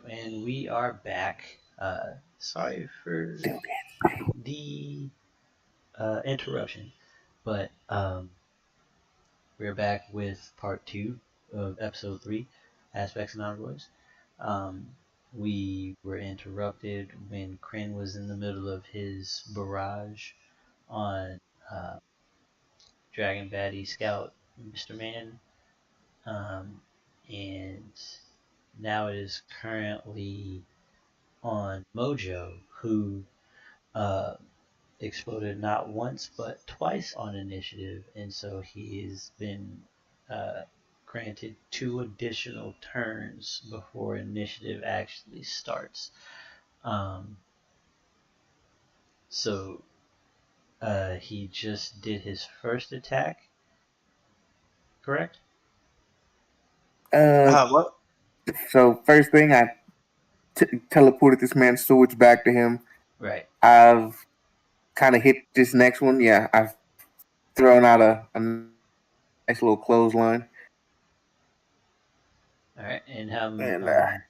and we are back. Sorry for the interruption, but we're back with part two of episode three, Aspects and Envoys. Um, we were interrupted when Krin was in the middle of his barrage on uh, Dragon Baddie Scout Mr. Man, um, and now it is currently on Mojo, who uh, exploded not once but twice on initiative, and so he has been uh, granted 2 additional turns before initiative actually starts. Um, so he just did his first attack, correct? What? So first thing, I teleported this man's swords back to him. Right. I've kind of hit this next one. Yeah, I've thrown out a nice little clothesline. All right. And And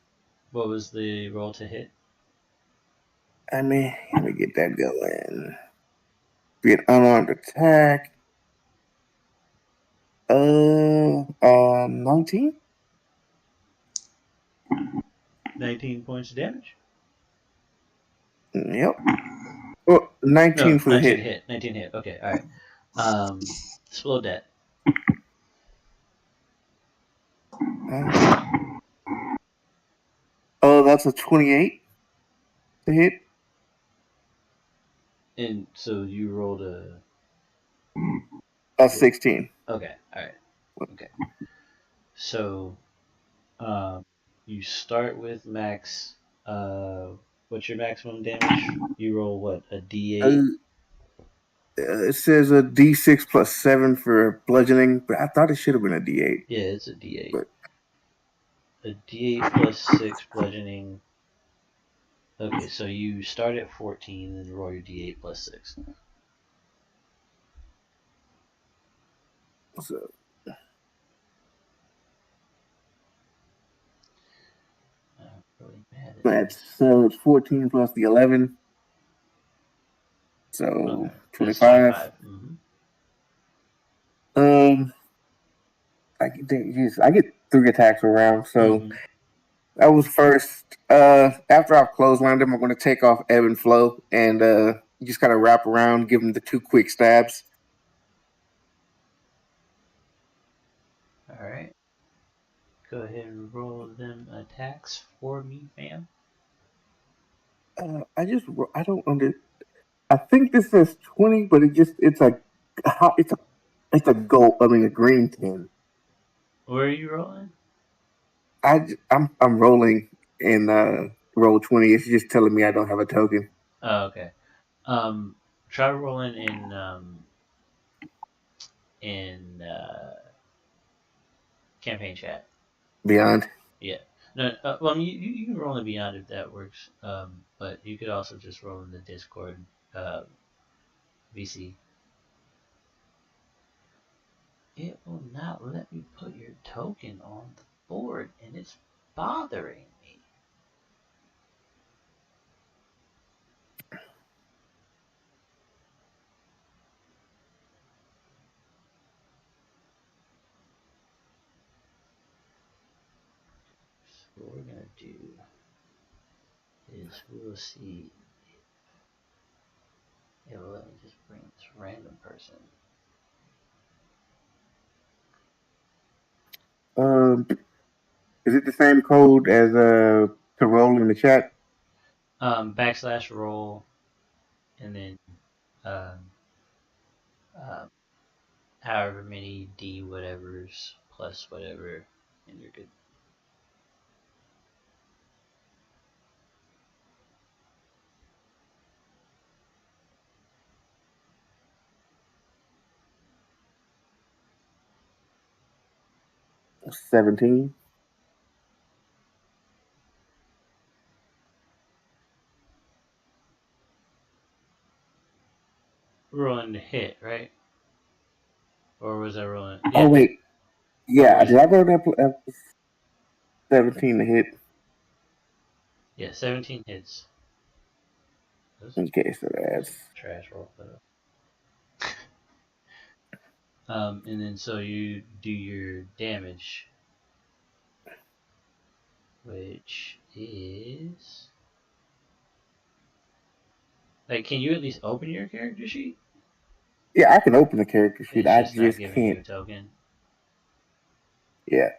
what was the roll to hit? let me get that going. Be an unarmed attack. 19. 19 points of damage. Yep. Oh, 19 No, for the 19 hit. hit. 19 hit. Okay. All right. Slow that. Oh, that's a 28 to hit. And so you rolled a 16. Okay, all right. Okay. So, you start with max. What's your maximum damage? You roll what? A D8. It says a D6 plus 7 for bludgeoning, but I thought it should have been a D8. Yeah, it's a D8. But A D8 plus 6 bludgeoning. Okay, so you start at 14 and roll your D8 plus 6. so, I'm really mad at so it's 14 plus the 11. So Okay, 25. 25. Mm-hmm. I get 3 attacks around. So Mm-hmm. that was first. After I've clotheslined him, I'm going to take off ebb and flow and just kind of wrap around, give him the 2 quick stabs. All right. Go ahead and roll them attacks for me, fam. I don't under. I think this says 20, but it's a gold. I mean a green 10. Where are you rolling? I'm rolling in roll 20. It's just telling me I don't have a token. Oh, okay. Try rolling in campaign chat. Beyond. Yeah. No. Well, I mean, you can roll in beyond if that works. But you could also just roll in the Discord VC. It will not let me put your token on the board, and it's bothering me. So what we're gonna do is we'll see. It will let me just bring this random person. Is it the same code as to roll in the chat? Backslash roll, and then um, um, however many D whatevers plus whatever, and you're good. $17. Rolling the hit, right? Or was I rolling? Oh Yeah. wait, Or yeah. was Did I roll that 17 to hit? Yeah, 17 hits. That's Okay, so that's trash roll. But, and then so you do your damage, which is like, can you at least open your character sheet? yeah. I can open the character sheet. It's I just not just giving you can't. a token. Yeah.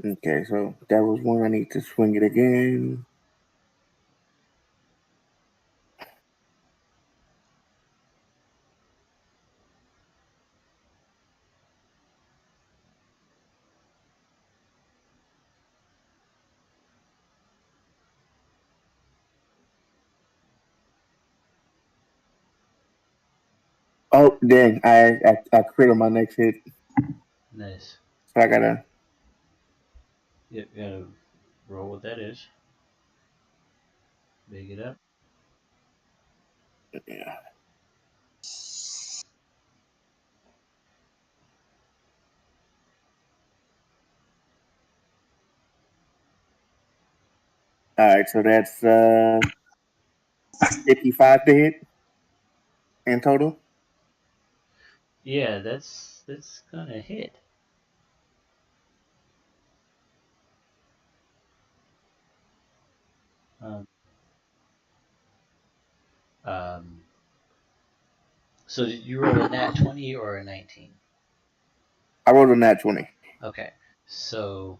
Okay, so that was one. I need to swing it again. Oh, dang! I crit on my next hit, Nice. so I gotta. Yep, gotta roll what that is. Big it up. Yeah. All right, so that's 55 to hit in total. Yeah, that's gonna hit. Um, um, so did you roll a nat 20 or a 19? I rolled a nat 20. Okay, so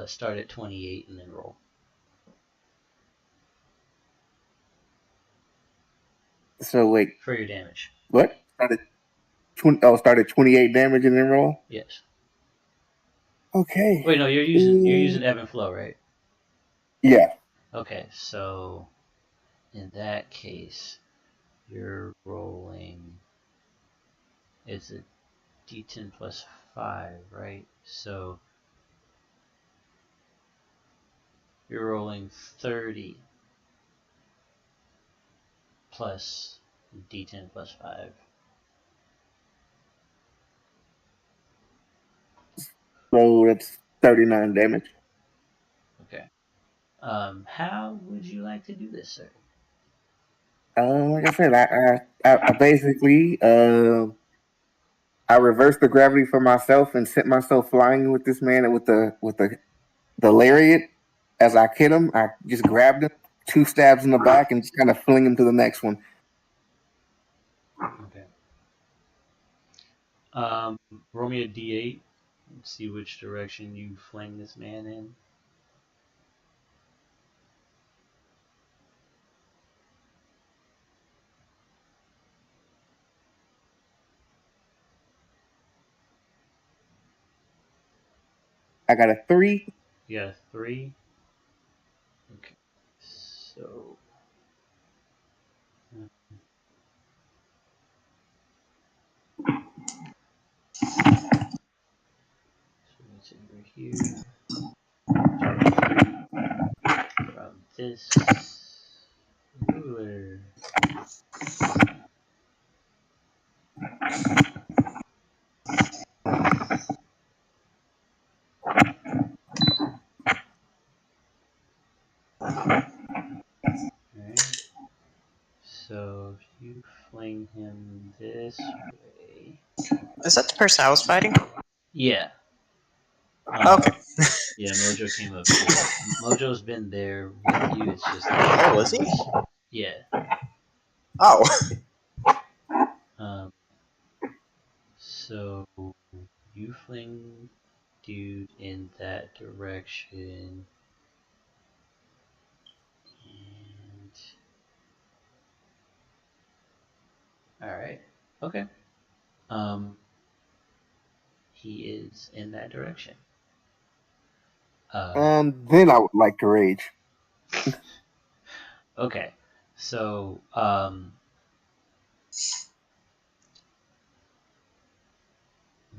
start at 28 and then roll So wait, for your damage. what? Started 20. Oh, started 28 damage and then roll. Yes. Okay. Wait, no, you're using ebb and flow, right? Yeah. Okay, so in that case, you're rolling. It's a d10 plus 5, right? So you're rolling 30 plus d10 plus 5. So that's 39 damage. Okay. How would you like to do this, sir? Like I said, I basically I reversed the gravity for myself and sent myself flying with this man with the lariat. As I hit him, I just grabbed him, two stabs in the back, and just kind of fling him to the next one. Okay. Roll me a d8 and see which direction you fling this man in. I got a 3. You got a 3. Okay. So, so it's over here. From this ruler. Alright. So if you fling him this way. Is that the person I was fighting? Yeah. Okay. Yeah, Mojo came up here. Mojo's been there with you. It's just that Oh, was he? yeah. Oh. Um, so you fling dude in that direction, and all right, okay. He is in that direction. Then I would like to rage. Okay, so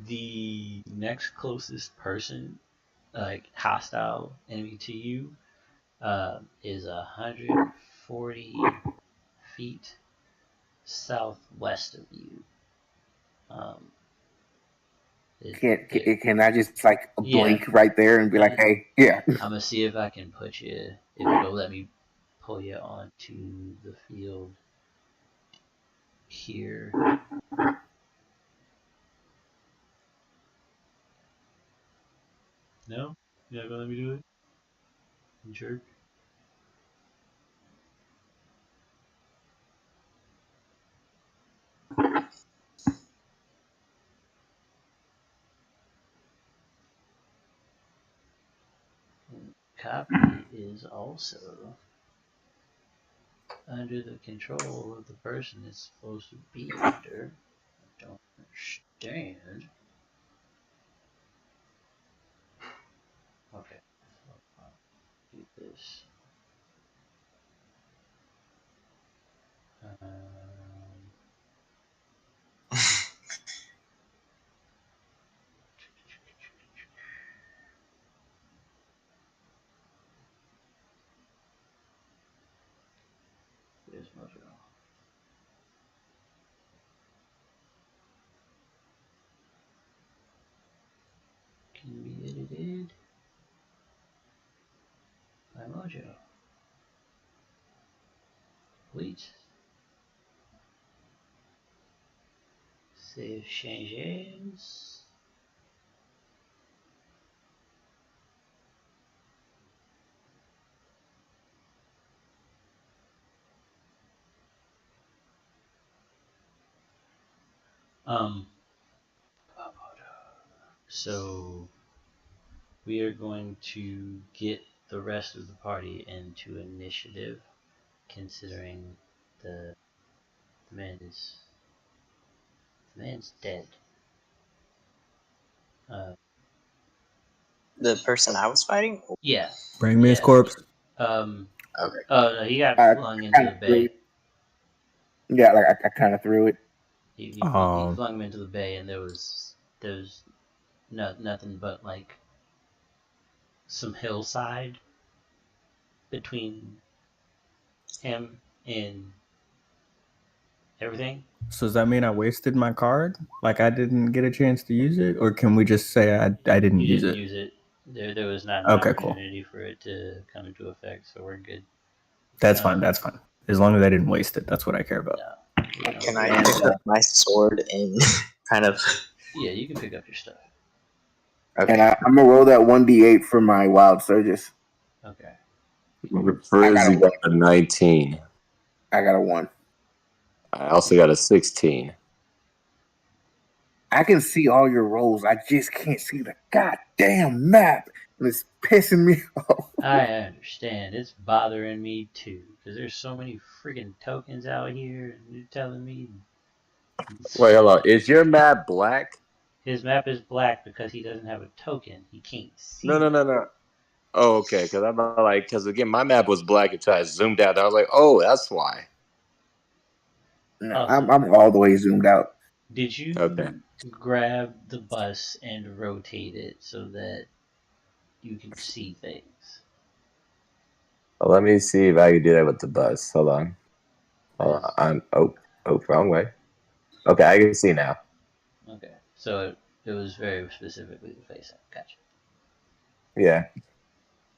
the next closest person, like hostile enemy to you, is 140 feet southwest of you. Um, Can I just like yeah, blink right there and be like, hey, yeah. I'm gonna see if I can put you, if it'll let me pull you onto the field here. No? You're not gonna let me do it? You jerk. And copy is also under the control of the person it's supposed to be under. I don't understand. Okay, so I'll do this. Where's Mojo? Can be edited by Mojo. Complete. Save changes. So we are going to get the rest of the party into initiative, considering the man is the man's dead. The person I was fighting? Yeah. Bring me his Yeah. corpse. Okay. Oh no, he got I flung into kind the of threw bay. it. Yeah, like I kind of threw it. He flung him into the bay, and there was nothing but like some hillside between him and everything. So does that mean I wasted my card? Like I didn't get a chance to use it, or can we just say I didn't You use didn't it? use it. There was not an Okay, cool. opportunity for it to come into effect, so we're good. That's fine. That's fine. As long as I didn't waste it, that's what I care about. No, Can I pick up my sword and kind of? Yeah, you can pick up your stuff. Okay. And I'm gonna roll that 1d8 for my wild surges. Okay. Frizzy got a 19. I got a 1. I also got a 16. I can see all your rolls. I just can't see the goddamn map. And it's pissing me off. I understand. It's bothering me too, because there's so many freaking tokens out here, and you're telling me Wait, hello. Is your map black? his map is black because he doesn't have a token. He can't see. No. Oh, okay. Because I'm like, because again, my map was black until I zoomed out. And I was like, oh, that's why. No, Awesome. I'm all the way zoomed out. Did you Okay. grab the bus and rotate it so that you can see things? Well, let me see if I can do that with the bus. Hold on. Oh, wrong way. Okay, I can see now. Okay, so it was very specifically the face. Gotcha. Yeah.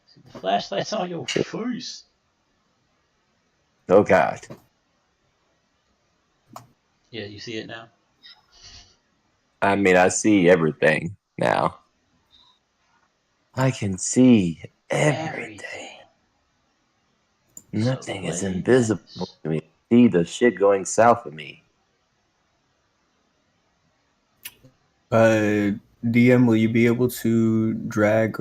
See, the flashlight's on your face. Oh God. Yeah, you see it now? I mean, I see everything now. I can see everything. Nothing is invisible to me. See the shit going south of me. DM, will you be able to drag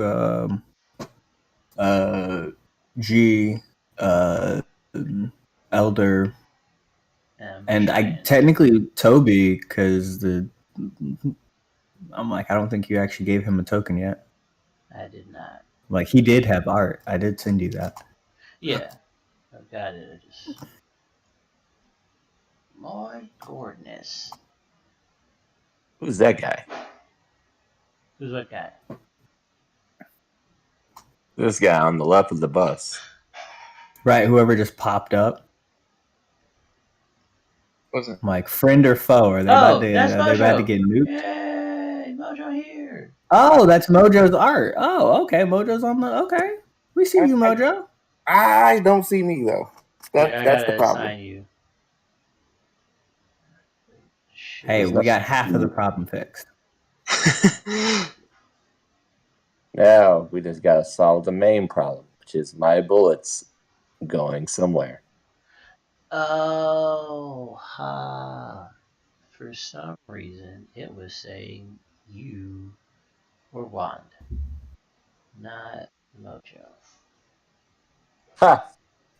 G, Elder, and I technically Toby, because the I'm like, I don't think you actually gave him a token yet. I did not. Like, he did have art. I did send you that. Yeah, I've got it. I just. My goodness. Who's that guy? Who's what guy? This guy on the left of the bus. Right, whoever just popped up. Wasn't. I'm like, friend or foe? Are they Oh, that's are they about to Mojo. get nuked? Yay, Mojo here. Oh, that's Mojo's art. Oh, okay. Mojo's on the okay. We see you, Mojo. I don't see me though. Wait, I That's the gotta problem. assign you. Hey, we got half of the problem fixed. Now we just gotta solve the main problem, which is my bullets going somewhere. Oh, ha. For some reason, it was saying you were Wand, not Mojo. Ha!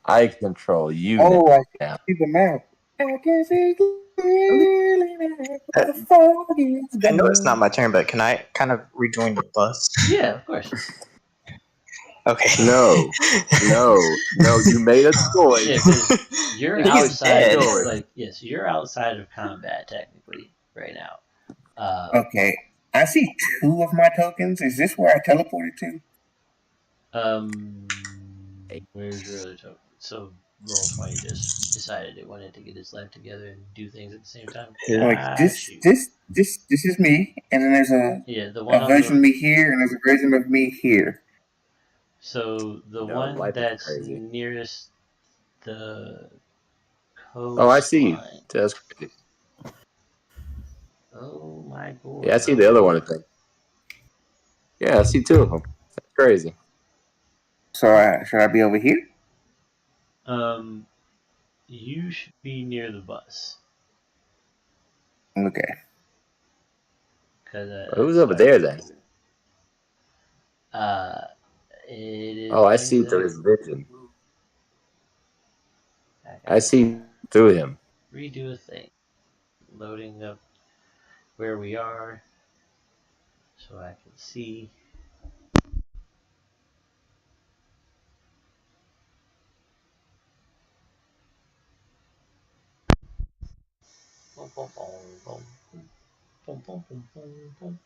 I control you Oh, I now. see the map. I can see clearly now. The fog is I know it's not gone. my turn, but can I kind of rejoin the bus? Yeah, of course. Okay. No, you made a choice. Yeah, because you're He's outside. dead. Like, yes, you're outside of combat technically right now. Okay, I see 2 of my tokens. Is this where I teleported to? Where's your other token? So Roll20 just decided it wanted to get its life together and do things at the same time. Like Got you. this is me, and then there's Yeah, the one a on version of the me here, and there's a version of me here. so the No, one life is that's crazy. nearest the Oh, I see you. coastline. That's crazy. Oh my Yeah, I god, see the other Mojo. one. I think. Yeah, I see 2 of them. That's crazy. So should I be over here? You should be near the bus. Okay. Cause Who's that's over what I there can then? do. Uh, it is Oh, I me see through his there. vision. I I gotta see through him. redo a thing. Loading up where we are so I can see. Boom, boom, boom, boom, boom, boom, boom, boom, boom, boom,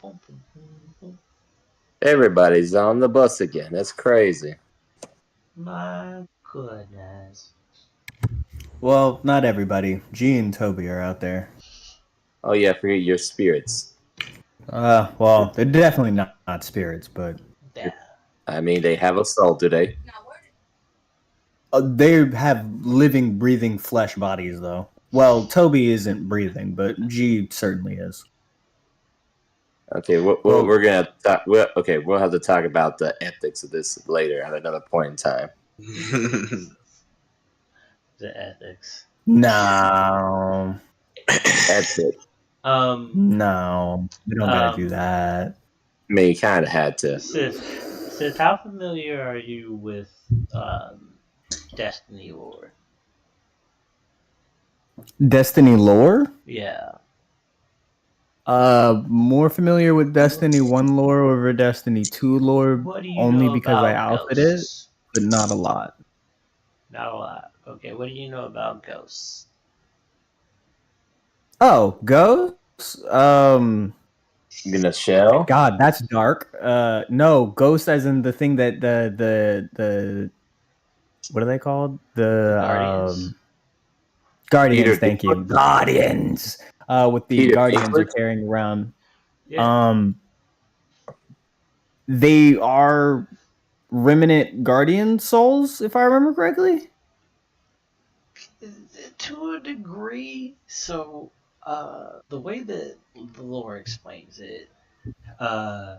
boom, boom, boom. Everybody's on the bus again. That's crazy. My goodness. Well, not everybody. G and Toby are out there. Oh yeah, forget your spirits. Well, they're definitely not spirits, but Yeah. I mean, they have a soul, do they? they have living, breathing flesh bodies, though. Well, Toby isn't breathing, but G certainly is. Okay, Well, we're gonna talk. Okay, we'll have to talk about the ethics of this later at another point in time. The ethics. no, Ethics. Um, no, we don't gotta do that. I mean, you kind of had to. Sith, how familiar are you with Destiny lore? Destiny lore? Yeah. More familiar with Destiny 1 lore over Destiny 2 lore What do you only know because I about outfit it, ghosts? but not a lot. Not a lot. Okay, what do you know about ghosts? Oh, ghosts? In a shell. God, that's dark. No, ghost as in the thing that the what are they called? The The Guardians? Guardians, Peter thank you. Dinklage. Guardians. What the Peter Guardians are Dinklage. carrying around. Yeah. They are remnant guardian souls, if I remember correctly. To a degree. So, the way that the lore explains it, uh,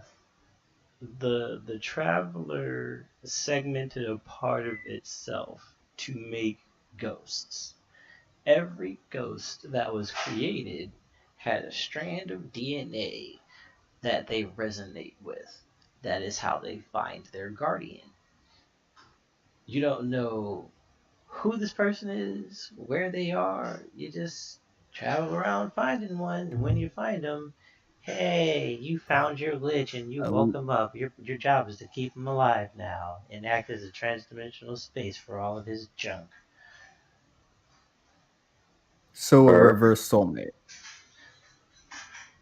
the traveler segmented a part of itself to make ghosts. Every ghost that was created had a strand of DNA that they resonate with. That is how they find their guardian. You don't know who this person is, where they are. You just travel around finding one, and when you find them, hey, you found your lich and you woke him up. Your job is to keep him alive now and act as a transdimensional space for all of his junk. So a reverse soulmate.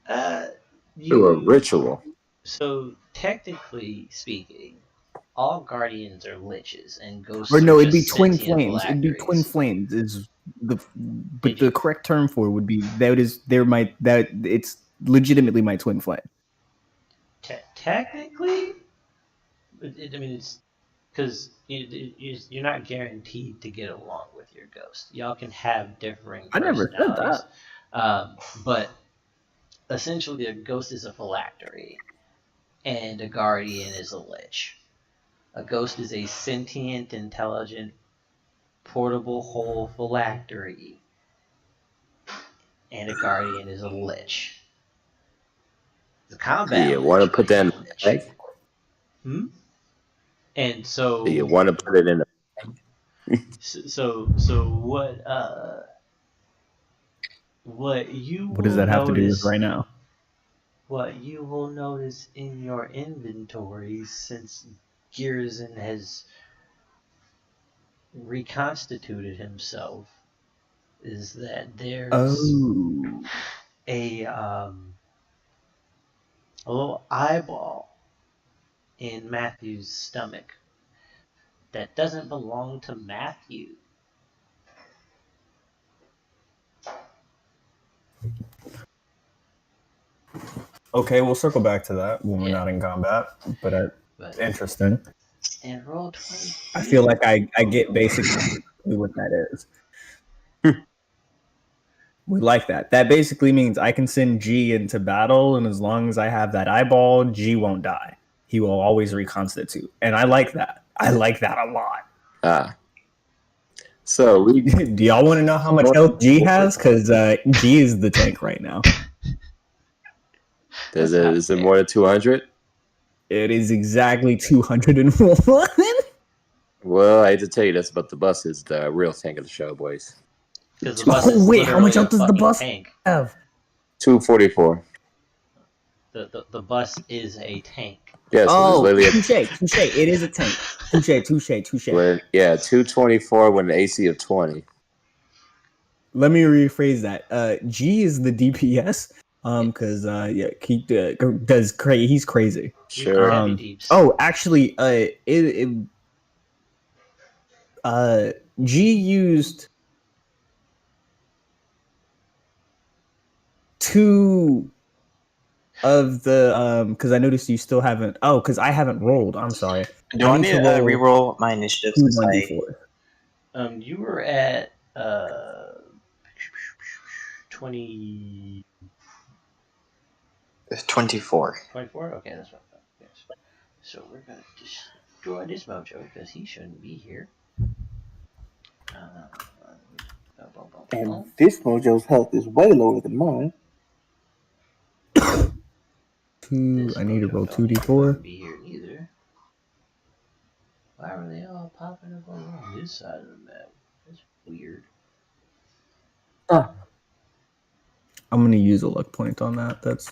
To a ritual. So technically speaking, all guardians are liches and ghosts. Or no, are it'd be just twin sentient flames. It'd be twin phylacteries. flames. Is the but Did the you- correct term for it would be that it's legitimately my twin flame. Technically, I mean it's because you're not guaranteed to get along with your ghost. Y'all can have differing I never said personalities, that. but essentially a ghost is a phylactery and a guardian is a lich. A ghost is a sentient, intelligent, portable whole phylactery, and a guardian is a lich. The combat Do you want to put that in the bag? And so Do you want to put it in the so what you What does will that have to do with notice right now? what you will notice in your inventory since Gearson has reconstituted himself is that there's a little eyeball in Matthew's stomach that doesn't belong to Matthew. Okay, we'll circle back to that when we're Yeah. not in combat. But interesting. And roll 20. I feel like I get basically what that is. We like that. That basically means I can send G into battle, and as long as I have that eyeball, G won't die. He will always reconstitute. And I like that. I like that a lot. So do y'all want to know how much health G has? Because G is the tank right now. Is it more than 200? It is exactly 201. Well, I hate to tell you this, but the bus is the real tank of the show, boys. Because the bus is wait, how much health does the bus tank. have? 244. The bus is a tank. Yeah, so touche. It is a tank. Touche. Yeah, 224 with an AC of 20. Let me rephrase that. G is the DPS. Because he does crazy. He's crazy. Sure. Actually, G used 2 of the because I noticed you still haven't. Oh, because I haven't rolled. I'm sorry. Do I need to reroll my initiative since you were at 20. 24. 24? Okay, that's what I thought. Yes. So we're going to destroy this Mojo because he shouldn't be here. And this Mojo's health is way lower than mine. I need to roll 2d4. Be here either. Why are they all popping up on this side of the map? That's weird. I'm gonna use a luck point on that. That's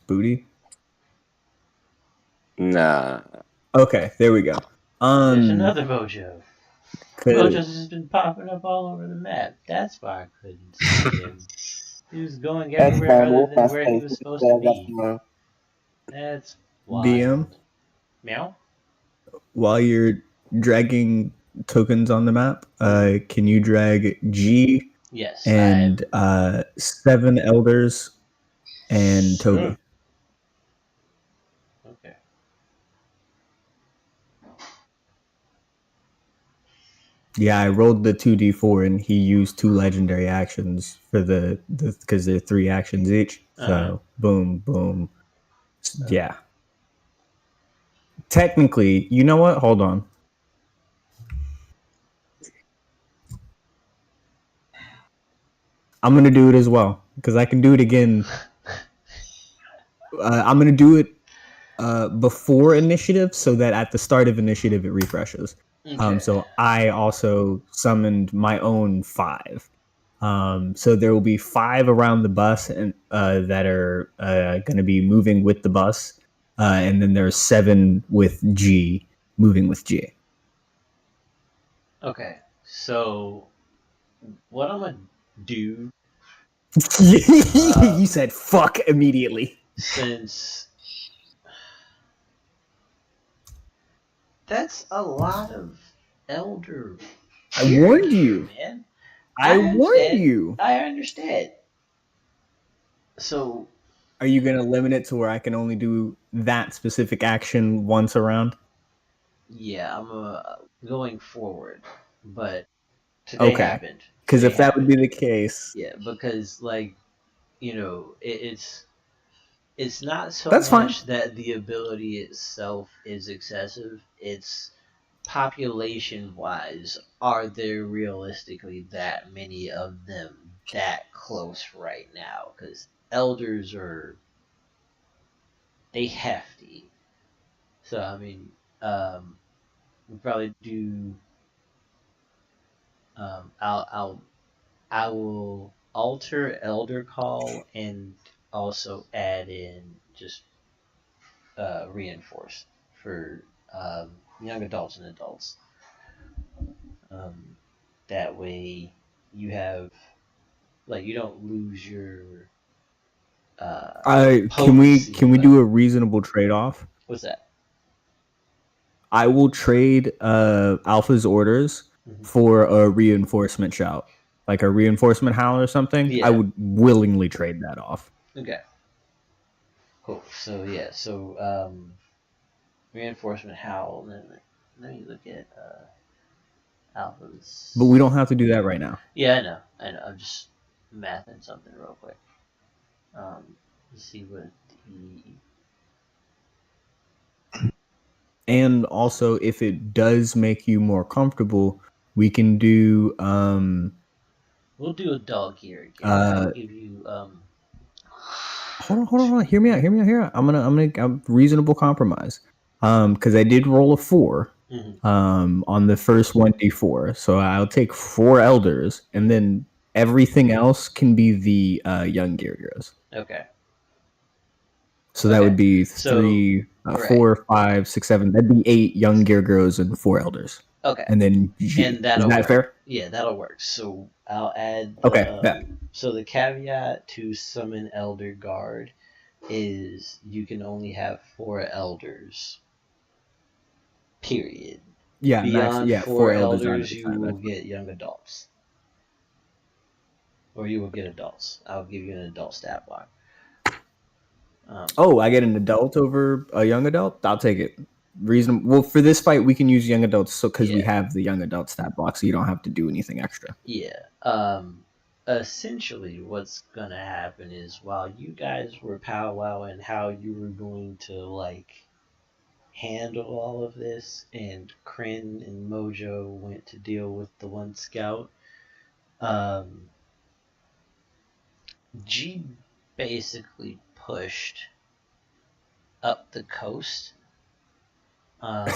booty. Nah. Okay, there we go. There's another Mojo. Mojo's just been popping up all over the map. That's why I couldn't see him. He was going everywhere other than where he was supposed to be. That's wild. BM? Meow? While you're dragging tokens on the map, can you drag G? Yes. And 7 elders and Toby. Okay. Yeah, I rolled the 2d4 and he used 2 legendary actions for the because they're 3 actions each. So boom. Yeah. Technically, you know what? Hold on. I'm gonna do it as well because I can do it again. I'm gonna do it before initiative so that at the start of initiative it refreshes. Okay. So I also summoned my own 5. So there will be 5 around the bus and that are going to be moving with the bus, and then there's 7 with G moving with G. Okay, so what I'm gonna do? You said fuck immediately. Since that's a lot of elder. I warned you, man. I warned you. I understand. So, are you going to limit it to where I can only do that specific action once around? Yeah, I'm going forward, but today happened. Because if that would be the case, yeah, because like it's not so That's much fine. that the ability itself is excessive. It's population wise, are there realistically that many of them that close right now? Because elders they hefty. So I mean, we probably do. I will alter elder call and also add in just reinforce for young adults and adults. That way, you have like you don't lose your. Can we do a reasonable trade off? What's that? I will trade Alpha's orders for a reinforcement shout, like a reinforcement howl or something. Yeah. I would willingly trade that off. Okay. Cool. So yeah. So reinforcement howl. And then let me look at Alpha's. But we don't have to do that right now. Yeah, I know. I'm just mathing something real quick. Let's see what the. And also, if it does make you more comfortable, we can do. We'll do adult gear again. I'll give you. Hold on. Hear me out. I'm gonna reasonable compromise. Because I did roll a 4. On the first 1d4, so I'll take 4 elders, and then everything else can be the young Girgos. Okay. So that would be 3, 4, 5, 6, 7. That'd be 8 young Girgos and 4 elders. Okay. And then G. And that'll is that work. fair? Yeah, that'll work. So I'll add. So the caveat to summon Elder Guard is you can only have 4 elders. Period. Yeah. Beyond 4 elders, you will get young adults. Or you will get adults. I'll give you an adult stat block. I get an adult over a young adult? I'll take it. Reasonable. Well, for this fight, we can use young adults because we have the young adult stat block, so you don't have to do anything extra. Yeah. Essentially, what's gonna happen is while you guys were powwowing how you were going to like handle all of this, and Krin and Mojo went to deal with the one scout. G basically pushed up the coast.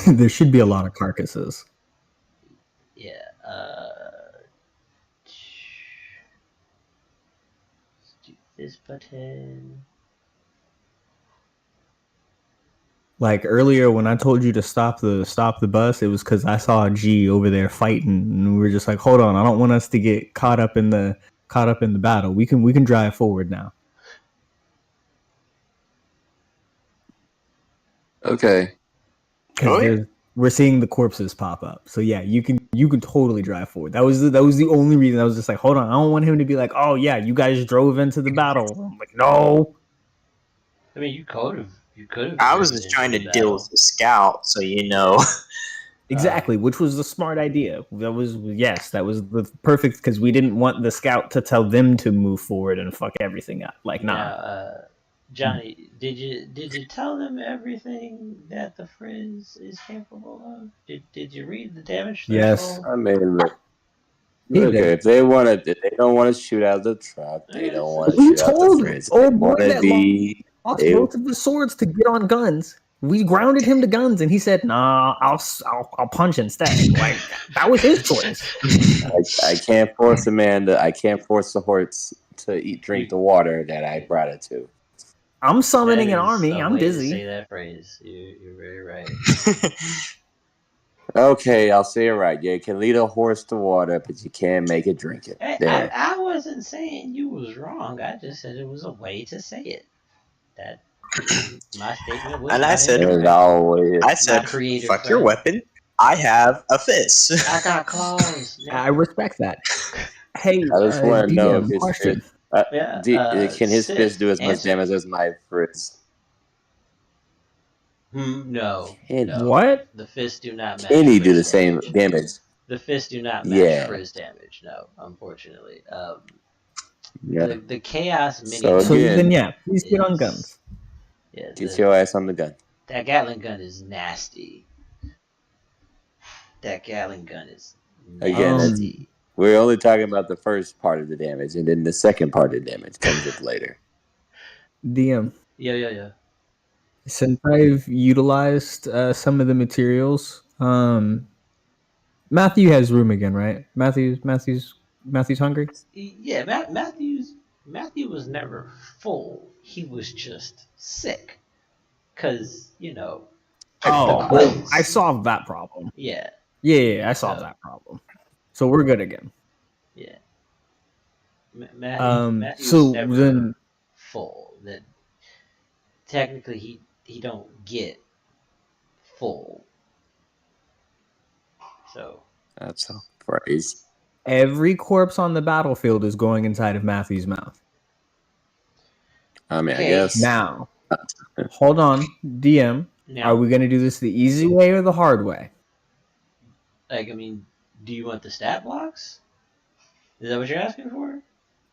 There should be a lot of carcasses. Yeah. Let's do this button. Like earlier when I told you to stop the bus, it was because I saw G over there fighting, and we were just like, hold on, I don't want us to get caught up in the battle. We can drive forward now. Okay. Because we're seeing the corpses pop up. So yeah, you can totally drive forward. That was the only reason. I was just like, hold on, I don't want him to be like, oh yeah, you guys drove into the battle. I'm like, no. I mean, you could have. I was just trying to deal with the scout, so you know. Exactly, which was the smart idea. That was the perfect, because we didn't want the scout to tell them to move forward and fuck everything up. Like, nah. Johnny, did you tell them everything that the Frizz is capable of? Did you read the damage threshold? Yes. I mean, look. Okay, if they don't want to shoot out the trap, they don't want to shoot out the Frizz. Both of the swords to get on guns. We grounded him to guns, and he said, "Nah, I'll punch instead." Like that was his choice. I can't force a man to. I can't force the horse to drink the water that I brought it to. I'm summoning an That is army. a I'm way to dizzy. say that phrase. You're very right. Okay, I'll say it right. You can lead a horse to water, but you can't make it drink it. Hey, There. I wasn't saying you was wrong. I just said it was a way to say it. That my statement was And not I said, incorrect. I said, Not creative, fuck your friend. weapon. I have a fist. I got claws. I respect that. Hey, I just want to know if DM, his question. fist. Yeah. Can his Sith, fist do as much answer. damage as my fist? No. What? The fists do not match. Can he do the frizz same damage. damage? The fists do not match Yeah. frizz damage. No, unfortunately. Yeah. The chaos mini. So So again, then, yeah, please get on guns. Yeah, get your ass on the gun. that Gatling gun is nasty. That Gatling gun is Again, nasty. we're only talking about the first part of the damage, and then the second part of the damage comes up later. DM. Yeah. Since I've utilized some of the materials, Matthew has room again, right? Matthew's hungry. Yeah, Matthew was never full. He was just sick. Cause I solved that problem. Yeah. Yeah, I solved that problem. So we're good again. Yeah. Matthew so was never then full. That technically he don't get full. So that's a phrase. Every corpse on the battlefield is going inside of Matthew's mouth. I mean, I guess. Now, hold on, DM. Now, are we going to do this the easy way or the hard way? Like, I mean, do you want the stat blocks? Is that what you're asking for?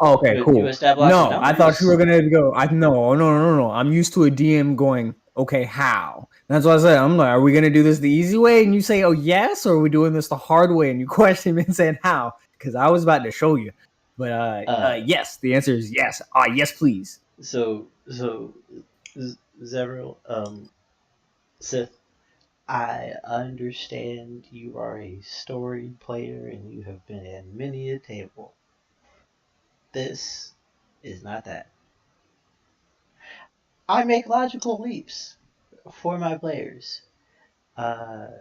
Oh, okay, cool. No, I thought you were gonna go. No. I'm used to a DM going, okay, how? That's what I said. I'm like, are we gonna do this the easy way? And you say, oh yes, or are we doing this the hard way? And you question me and saying how? Because I was about to show you. But yes, the answer is yes. Yes, please. So Zevril, Sith, I understand you are a storied player and you have been at many a table. This is not that. I make logical leaps for my players. And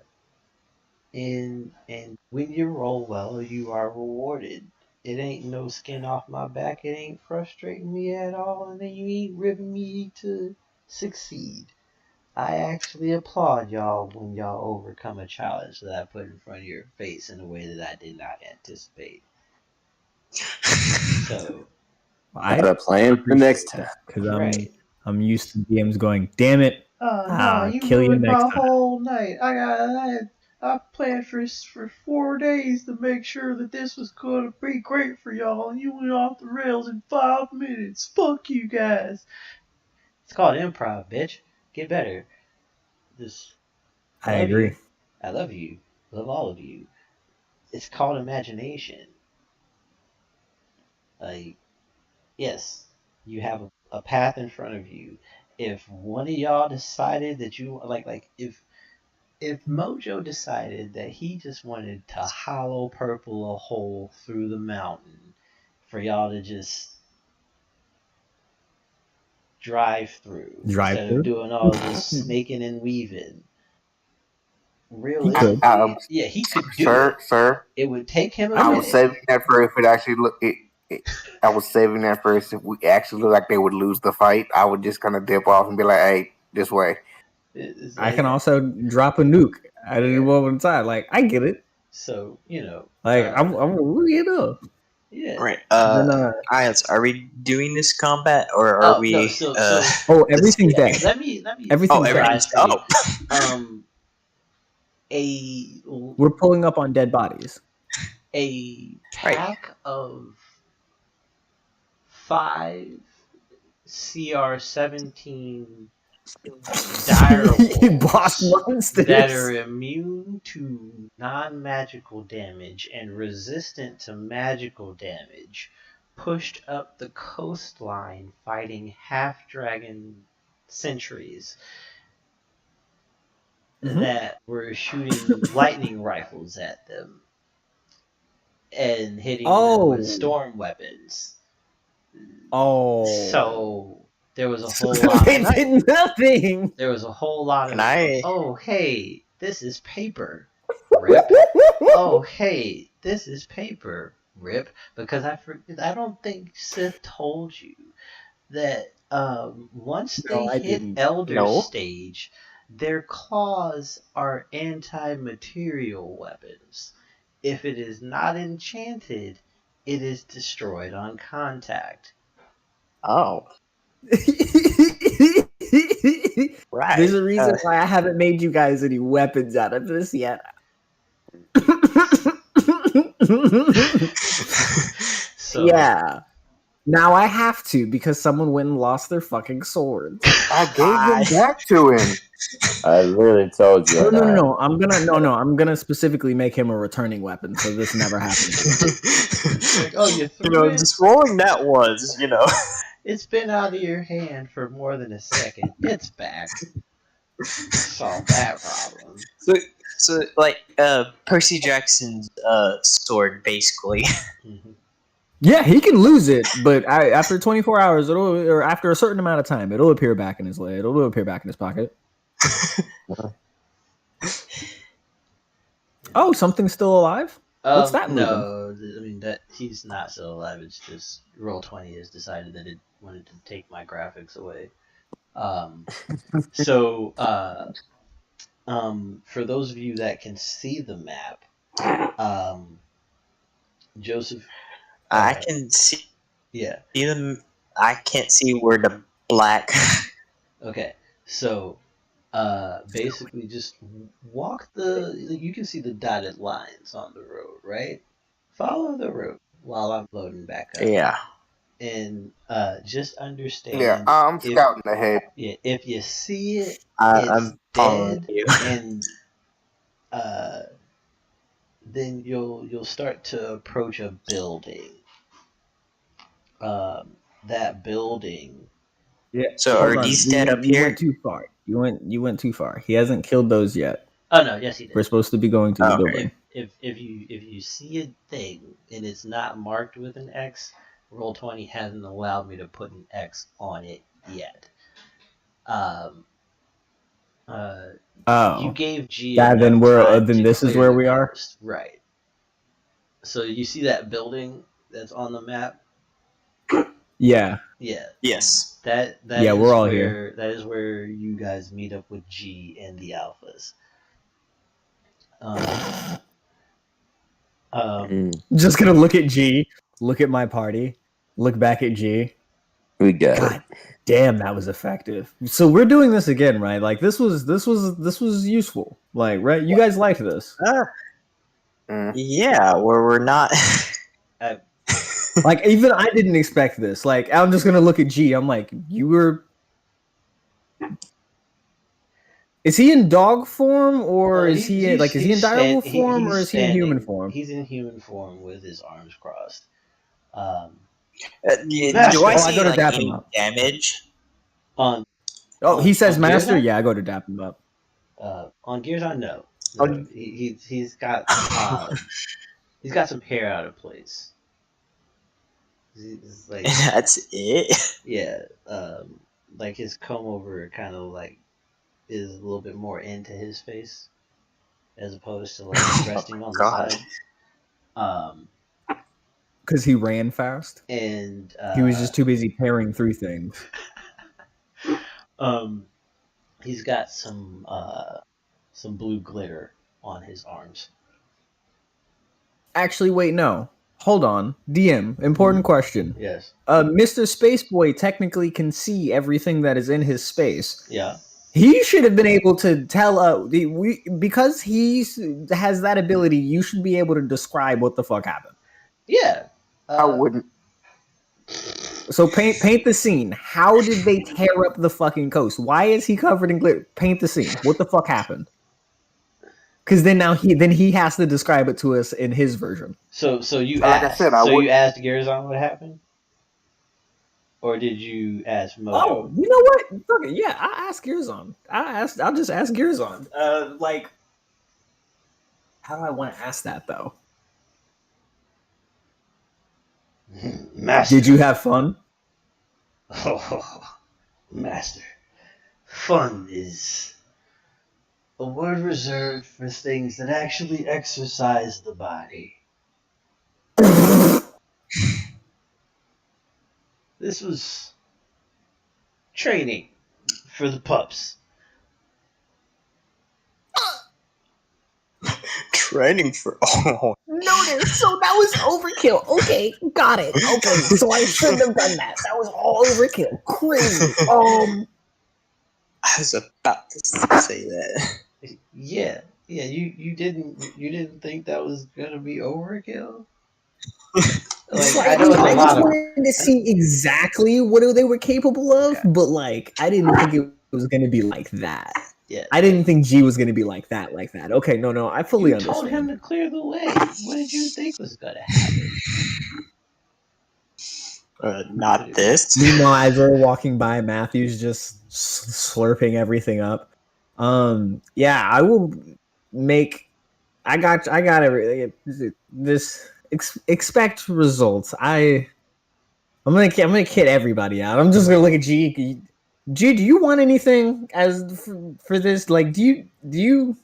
when you roll well, you are rewarded. It ain't no skin off my back. It ain't frustrating me at all, and then you ain't ribbing me to succeed. I actually applaud y'all when y'all overcome a challenge that I put in front of your face in a way that I did not anticipate. So I got a plan for next time. Because I'm used to DMs going, damn it. No, you kill ruined you next my time. whole night. I planned for 4 days to make sure that this was going to be great for y'all, and you went off the rails in 5 minutes. Fuck you guys. It's called improv, bitch. Get better. I agree. I love you. Love all of you. It's called imagination. Like, yes, you have a path in front of you. If one of y'all decided that you like if Mojo decided that he just wanted to hollow purple a hole through the mountain for y'all to just drive through instead of doing all this snaking and weaving. Realistically, he could do it. Sir, it would take him a I minute. was saving that for if it actually I was saving that for if we actually look like they would lose the fight. I would just kind of dip off and be like, "Hey, this way." I can also drop a nuke at any moment in time. Like, I get it. So, I'm really it up. Yeah. Right. Are we doing this combat or are we? No, everything's dead. Let me. Everything's up. We're pulling up on dead bodies. A pack of 5 CR-17 dire boss monsters that are immune to non-magical damage and resistant to magical damage pushed up the coastline fighting half-dragon sentries. that were shooting lightning rifles at them and hitting them with storm weapons. So there was a whole lot. They did nothing. There was a whole lot of. Oh, hey, this is paper. Rip. Oh, hey, this is paper. Rip. Because I don't think Sith told you that once they hit Elder stage, their claws are anti-material weapons. If it is not enchanted, it is destroyed on contact. Oh. Right. There's a reason why I haven't made you guys any weapons out of this yet. So, yeah. Now I have to because someone went and lost their fucking swords. I gave them back to him. I literally told you. No. I'm gonna specifically make him a returning weapon, so this never happens. Like, oh, you threw it? Just rolling that was, It's been out of your hand for more than a second. It's back. Solve that problem. So like Percy Jackson's sword, basically. Mm-hmm. Yeah, he can lose it, but after 24 hours, or after a certain amount of time, it'll appear back in his leg. It'll appear back in his pocket. Oh, something's still alive? What's that? No, I mean that he's not still alive. It's just Roll20 has decided that it wanted to take my graphics away. For those of you that can see the map, Joseph. I can see. Yeah. Even I can't see where the black. Okay, so basically just walk you can see the dotted lines on the road, right? Follow the road while I'm loading back up. Yeah. And just understand. Yeah, I'm scouting ahead. Yeah, if you see it, I'm dead, you. and then you'll start to approach a building. That building. Yeah. So are these dead up here? You went too far. You went too far. He hasn't killed those yet. Oh no, yes he did. We're supposed to be going to the building. If you see a thing and it's not marked with an X, Roll20 hasn't allowed me to put an X on it yet. You gave G. Yeah, then this is where we are. Right. So you see that building that's on the map? Yeah. Yeah. Yes. That yeah, we're all here. That is where you guys meet up with G and the Alphas. Just gonna look at G, look at my party, look back at G. We got God damn, that was effective. So we're doing this again, right? Like this was useful. Like, right? You guys liked this. Yeah, where we're not. Like, even I didn't expect this. Like, I'm just gonna look at G. I'm like, you were. Is he in dog form, or is he in direwolf form, or is he in human form? He's in human form with his arms crossed. Do I see go to dap any him up. damage? He says master. Yeah, I go to dap him up. On Gears, no. He's got some hair out of place. He's like, that's it. Yeah, like his comb over kind of like is a little bit more into his face, as opposed to like resting on the side. Because he ran fast, and he was just too busy tearing through things. He's got some blue glitter on his arms. Actually, wait, no. Hold on. DM, important question. Yes. Mr. Spaceboy technically can see everything that is in his space. Yeah. He should have been able to tell because he has that ability, you should be able to describe what the fuck happened. Yeah. I wouldn't. So paint the scene. How did they tear up the fucking coast? Why is he covered in glitter? Paint the scene. What the fuck happened? Because then he has to describe it to us in his version. So you asked. You asked Garazon what happened. Or did you ask Mojo? Oh, you know what? Fuck it. Yeah, I ask Gearzon. I'll just ask Gearzon. Like, how do I want to ask that though? Master. Did you have fun? Oh, master. Fun is a word reserved for things that actually exercise the body. This was training for the pups. Training for Noted. So that was overkill. Okay, got it. Okay, so I shouldn't have done that. That was all overkill. Crazy. I was about to say that. Yeah, you didn't think that was gonna be overkill? Like I know it's a I lot just of. wanted to see exactly what they were capable of, Okay. but like I didn't think it was gonna be like that. Yeah, I didn't think G was gonna be like that. Okay, no, I fully you understand. told him to clear the way. What did you think was gonna happen? Not this. Meanwhile, as we're walking by, Matthew's just slurping everything up. Yeah, I will make. I got everything. This expect results. I'm gonna kid everybody out. I'm just gonna look at G. G, do you want anything as for this? Like, do you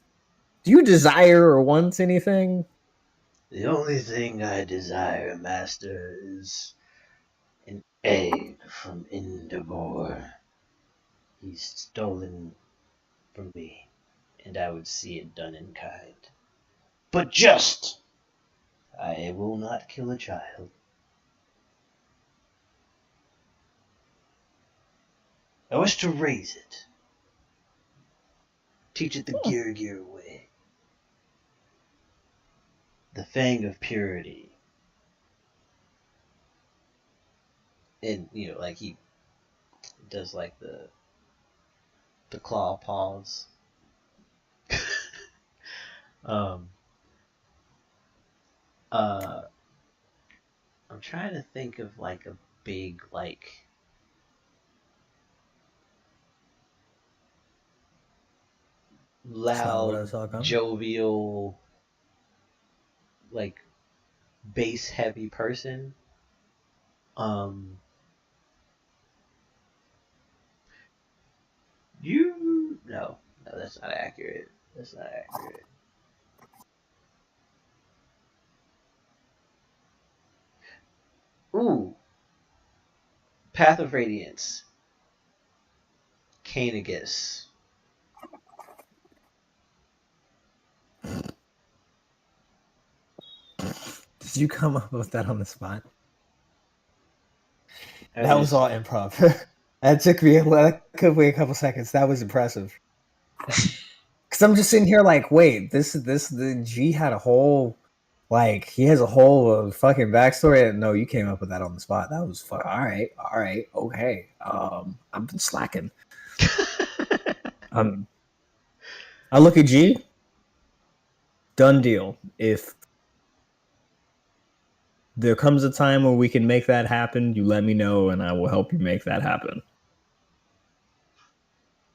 desire or want anything? The only thing I desire, Master, is an egg from Indabur. He's stolen from me, and I would see it done in kind. But just! I will not kill a child. I wish to raise it. Teach it the Gear way. The fang of purity. And, like he does like the claw paws. um, I'm trying to think of like a big, like, loud, jovial, like, bass heavy person. No, that's not accurate. That's not accurate. Ooh, Path of Radiance, Canagus. Did you come up with that on the spot? That was all improv. That took me a couple seconds. That was impressive. Because I'm just sitting here like, wait, the G had a whole, like, he has a whole fucking backstory. And no, you came up with that on the spot. That was all right, okay. I've been slacking. I look at G. Done deal. If there comes a time where we can make that happen, you let me know, and I will help you make that happen.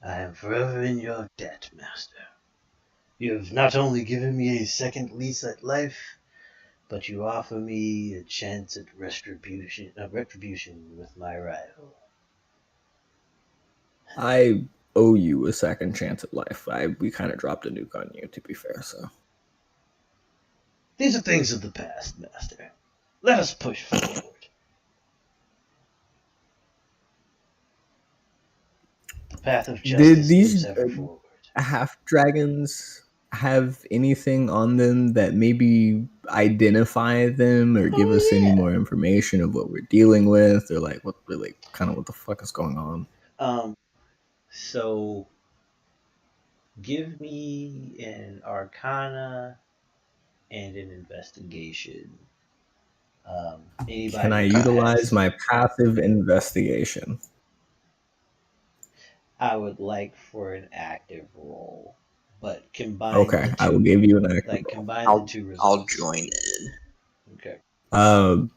I am forever in your debt, Master. You have not only given me a second lease at life, but you offer me a chance at retribution with my rival. I owe you a second chance at life. We kind of dropped a nuke on you, to be fair, so. These are things of the past, Master. Let us push forward. The path of justice Did these moves ever forward. half dragons have anything on them that maybe identify them or give us any more information of what we're dealing with, or like what the fuck is going on? So give me an Arcana and an Investigation. Can I utilize my passive investigation? I would like for an active roll, but combine. Okay, I will give you an active roll. Combine the two results. I'll join in. Okay.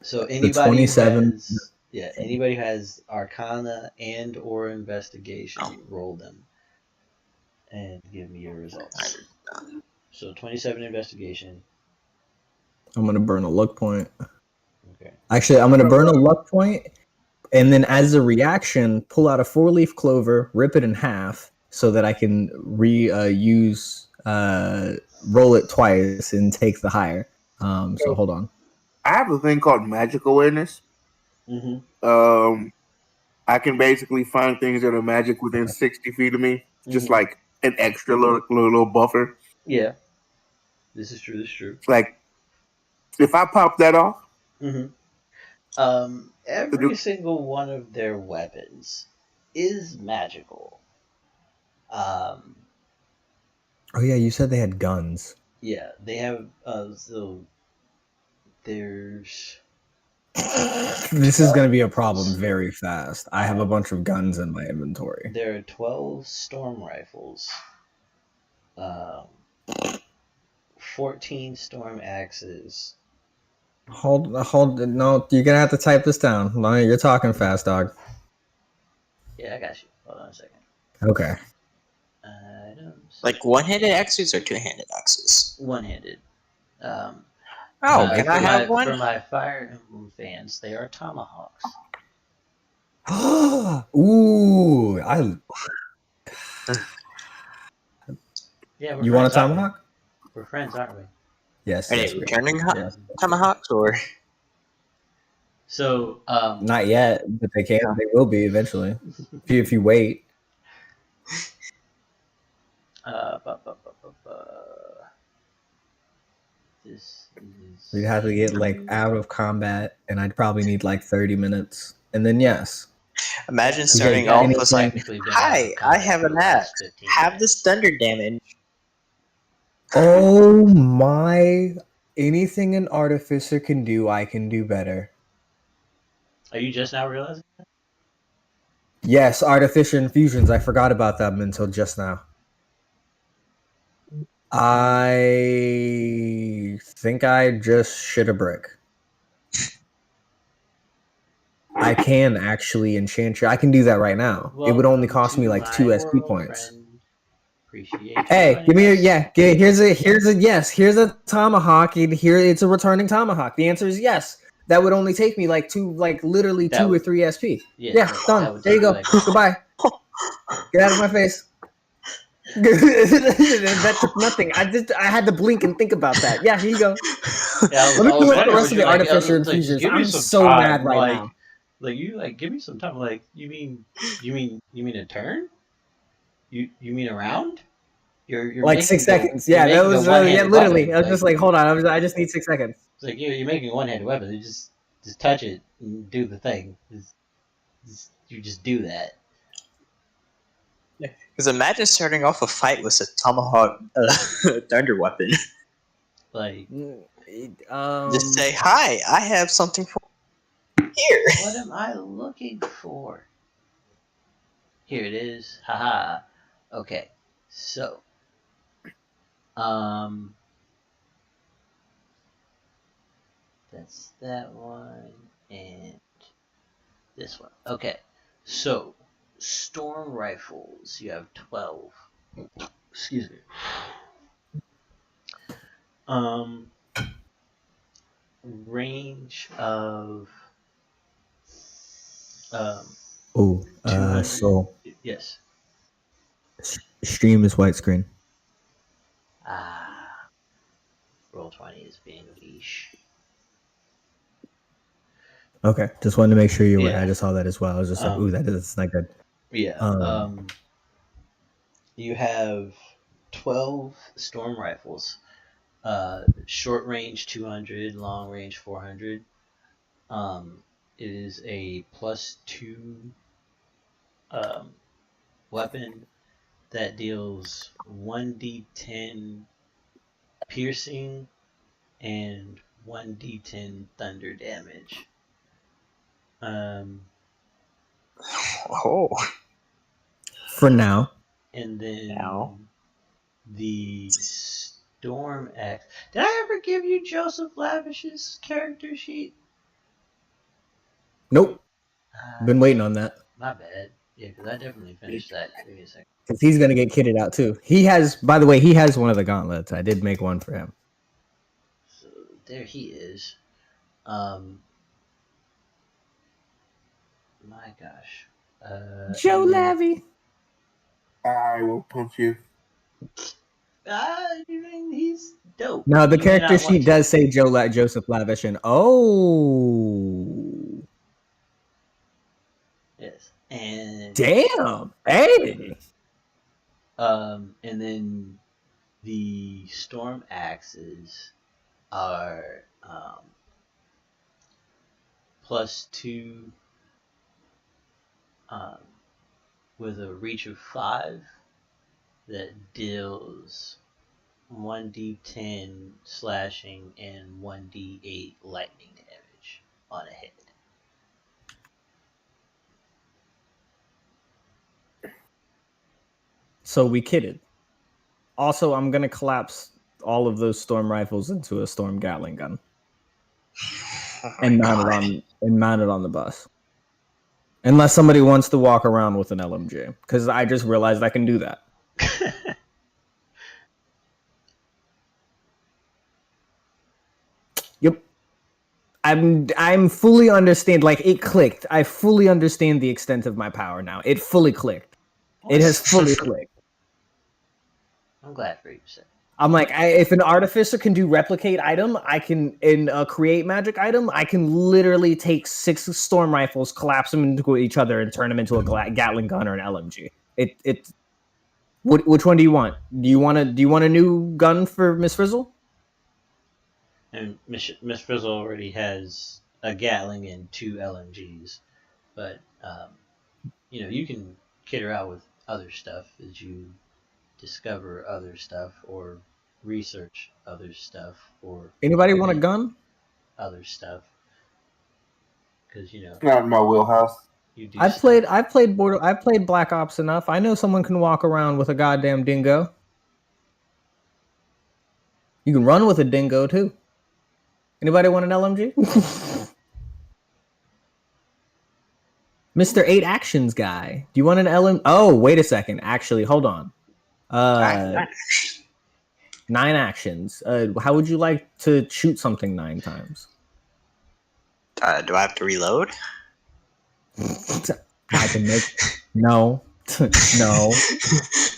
So anybody 27. Yeah, anybody who has Arcana and or Investigation, roll them and give me your results. So 27 Investigation. I'm gonna burn a luck point. Okay. Actually, I'm gonna burn a luck point, and then as a reaction, pull out a 4-leaf clover, rip it in half, so that I can roll it twice and take the higher. So hold on. I have a thing called magic awareness. Mm-hmm. I can basically find things that are magic within 60 feet of me, just like an extra little buffer. Yeah, this is true. This is true. Like, if I pop that off, every single one of their weapons is magical. Oh yeah, you said they had guns. Yeah, they have. So there's. This is going to be a problem very fast. I have a bunch of guns in my inventory. There are 12 storm rifles, 14 storm axes. Hold. No, you're gonna have to type this down. No, you're talking fast, dog. Yeah, I got you. Hold on a second. Okay. Items. Like one-handed axes or two-handed axes? One-handed. Can I have one? For my Fire Emblem fans, they are tomahawks. Ooh, Yeah, you want a tomahawk? We're friends, aren't we? Yes. Are they returning tomahawks or? So, not yet, but they can. They will be eventually, if you wait. This is. We'd have to get like out of combat, and I'd probably need like 30 minutes, and then yes. Imagine starting off with like, "Hi, I have an axe. Have this thunder damage." Oh my! Anything an artificer can do, I can do better. Are you just now realizing that? Yes, artificial infusions. I forgot about them until just now. I think I just shit a brick. I can actually enchant you. I can do that right now. It would only cost me like 2 SP points. Hey, give me here's a yes. Here's a tomahawk. Here it's a returning tomahawk. The answer is yes. That would only take me like literally 2 or 3 SP. Yeah, done. There you go. Goodbye. Get out of my face. That took nothing. I had to blink and think about that. Yeah, here you go. Let me do the rest of the artificial infusions. I'm so mad right now. Like you give me some time. Like you mean a turn? You mean a round? You're like 6 seconds. Yeah, that was literally. I was just like, hold on. I just need 6 seconds. It's like you're making a one-handed weapon. You just touch it and do the thing. You just do that. Yeah, because imagine starting off a fight with a tomahawk thunder weapon. Like, just say, "Hi, I have something for here." What am I looking for? Here it is. Haha. Okay. So, that's that one and this one. Okay. So, storm rifles. You have 12. Excuse me. Range of so yes. Stream is white screen. Roll 20 is being leash. Okay, just wanted to make sure you were. I just saw that as well. I was just like, ooh, that's not good. Yeah. You have 12 storm rifles. Short range 200, long range 400. It is a +2 weapon that deals 1d10 piercing and 1d10 thunder damage. For now. And then the Storm Axe. Did I ever give you Joseph Lavish's character sheet? Nope. Been waiting on that. My bad. Yeah, because I definitely finished that. Give me a second. Because he's gonna get kitted out too. He has, by the way, he has one of the gauntlets. I did make one for him. So there he is. My gosh. Joe Lavy. I will punch you. He's dope. No, the You may not character want sheet to. does say Joseph Lavish, and oh, Yes. And damn, hey. and then the storm axes are +2 with a reach of 5 that deals 1d10 slashing and 1d8 lightning damage on a hit. So we kidded. Also, I'm gonna collapse all of those storm rifles into a storm Gatling gun and mount it on the bus. Unless somebody wants to walk around with an LMG, because I just realized I can do that. Yep. I'm fully understand. Like, it clicked. I fully understand the extent of my power now. It fully clicked. It has fully clicked. I'm glad for you, sir. I'm like, if an artificer can do replicate item, I can, in a create magic item, I can literally take 6 storm rifles, collapse them into each other, and turn them into a Gatling gun or an LMG. Which one do you want? Do you want a new gun for Miss Frizzle? And Miss Frizzle already has a Gatling and 2 LMGs, but you can kit her out with other stuff as you discover other stuff or research other stuff or Anybody want a gun? other stuff, because Not in my wheelhouse. you do. I've played Black Ops enough. I know someone can walk around with a goddamn dingo. You can run with a dingo too. Anybody want an LMG? Mr. 8 Actions guy. Do you want an LM? Oh, wait a second. Actually, hold on. 9 actions. How would you like to shoot something 9 times? Do I have to reload? I can make no. No.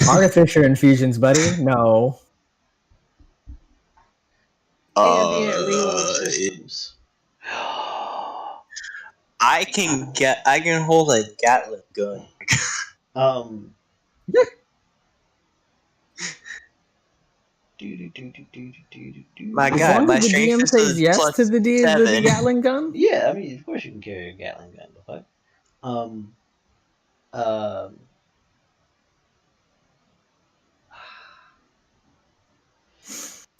Artificer infusions, buddy. No. Ambient reload systems. I can hold a Gatling gun. My As God, long my as the strength DM says yes to the +7. Gatling gun. Yeah, I mean, of course you can carry a Gatling gun. The fuck.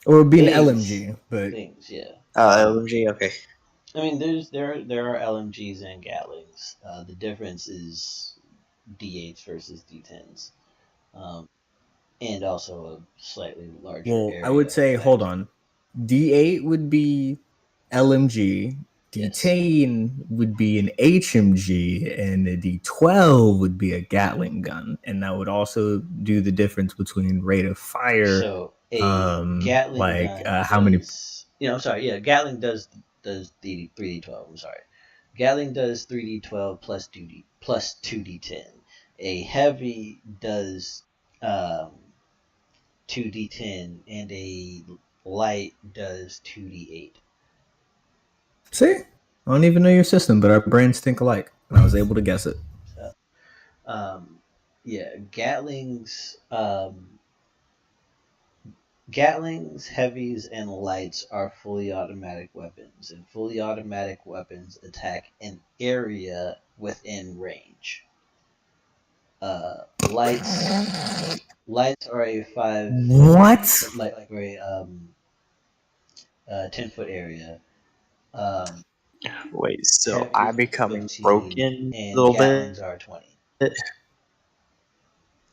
Or it would be an Things. LMG, but Things, yeah. LMG, okay. I mean, there are LMGs and Gatlings. The difference is D8s versus D10s, and also a slightly larger area. I would say, hold on. D8 would be LMG. D10 would be an HMG, and a D12 would be a Gatling gun, and that would also do the difference between rate of fire. So a Gatling like gun how many? I'm sorry. Yeah, Gatling does the 3d12. I'm sorry. Gatling does 3d12 plus 2d10. A heavy does 2d10, and a light does 2d8. See, I don't even know your system, but our brains think alike, and I was able to guess it. So, yeah, Gatlings, heavies, and lights are fully automatic weapons, and fully automatic weapons attack an area within range. Lights are a 5. What? Like a 10-foot area. Wait, so Heavies I'm are becoming 15, broken a and little Gatlings bit. are 20.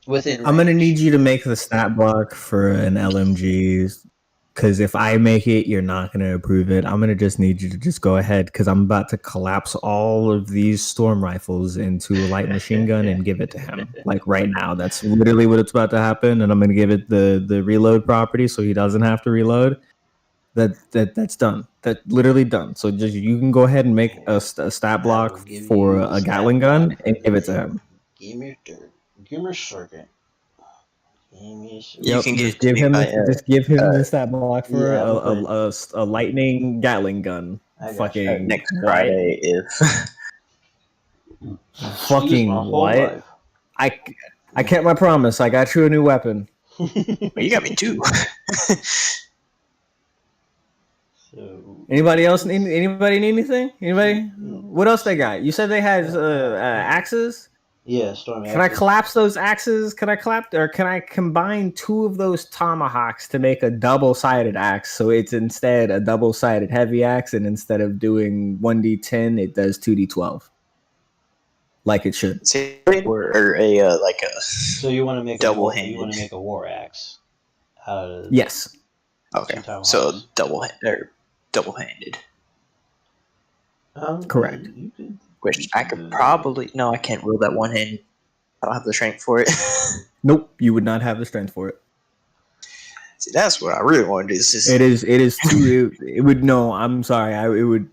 Within range. I'm gonna need you to make the stat block for an LMG Because if I make it, you're not going to approve it. I'm going to just need you to just go ahead because I'm about to collapse all of these storm rifles into a light machine gun and give it to him. Like right now. That's literally what it's about to happen. And I'm going to give it the reload property so he doesn't have to reload. That's done. That's literally done. So just you can go ahead and make a stat block for a Gatling gun and give it to him. Give me a second. You can just give give him by, just give him the stat block for Yeah, a lightning Gatling gun. I got Fucking next what? Friday if Fucking my whole what? life. I kept my promise. I got you a new weapon. you got me too. So, Anybody else need anything? Anybody? What else they got? You said they had axes. yeah, storm. Can I collapse those axes? Can I combine two of those tomahawks to make a double-sided axe? So it's instead a double-sided heavy axe, and instead of doing 1d10, it does 2d12, like it should. Or a like a. So you want to make double-handed. You want to make a war axe out of Yes. Okay, so double-handed. Correct. You could, Which I could probably I can't wield that one hand. I don't have the strength for it. Nope, you would not have the strength for it. See, that's what I really want to do. It is too. It would no. I'm sorry. It would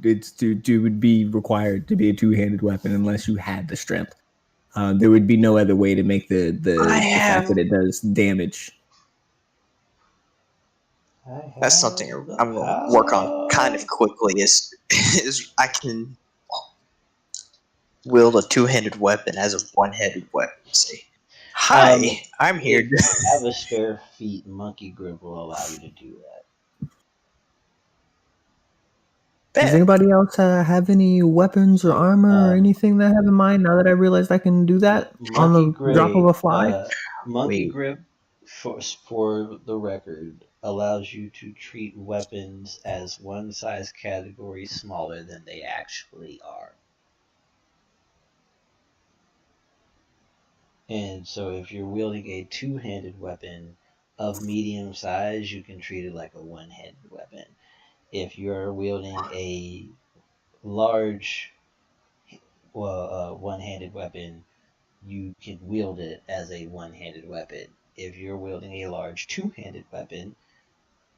be required to be a two-handed weapon unless you had the strength. There would be no other way to make the fact that it does damage. That's something I'm going to work on kind of quickly. Is I can wield a two-handed weapon as a one-handed weapon. Say, hi, I'm here. If you have a spare feet, monkey grip will allow you to do that. Does anybody else have any weapons or armor or anything that I have in mind? Now that I realized I can do that on the drop of a fly. Monkey grip, for the record, allows you to treat weapons as one size category smaller than they actually are. And so if you're wielding a two-handed weapon of medium size, you can treat it like a one-handed weapon. If you're wielding a large one-handed weapon, you can wield it as a one-handed weapon. If you're wielding a large two-handed weapon,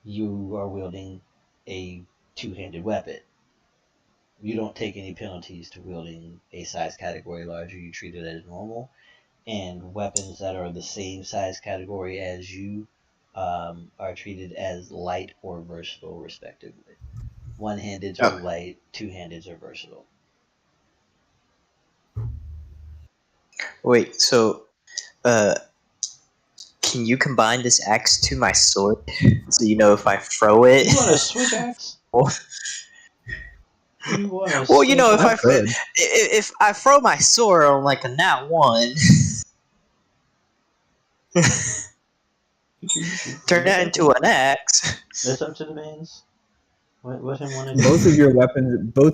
you are wielding a two-handed weapon. You don't take any penalties to wielding a size category larger. You treat it as normal. And weapons that are the same size category as you are treated as light or versatile, respectively. One-handeds are light, two-handeds are versatile. Wait, so can you combine this axe to my sword? So if I throw it. You want a switch axe? If I throw my sword on like a nat 1, turn that into an axe. That's up to the mains. What him want to do? Both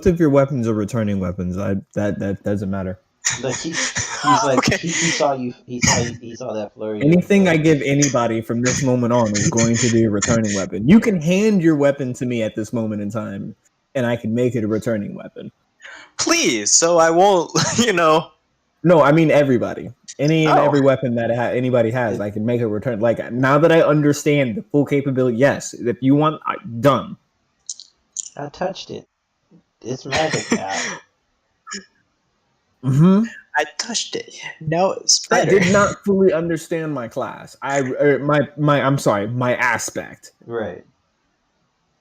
of your weapons are returning weapons. That doesn't matter. Like he's like okay. he saw you. He saw that flurry. Anything I give anybody from this moment on is going to be a returning weapon. You can hand your weapon to me at this moment in time, and I can make it a returning weapon. Please, so I won't. No, I mean everybody. Every weapon that anybody has, I can make it return. Like now that I understand the full capability, yes. If you want, done. I touched it. It's magic now. Mm-hmm. I touched it. No, it's better. I did not fully understand my class. I'm sorry, my aspect. Right.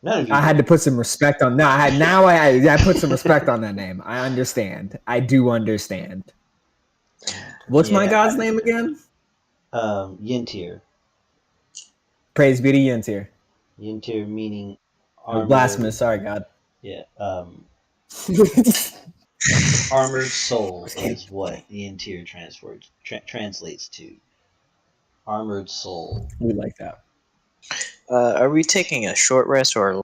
I had to put some respect on that. I put some respect on that name. I understand. I do understand. What's my god's name again? Yentir. Praise be to Yentir. Yentir meaning blasphemous. Sorry, God. Yeah. Armored soul is what Yentir translates to. Armored soul. We like that. Are we taking a short rest or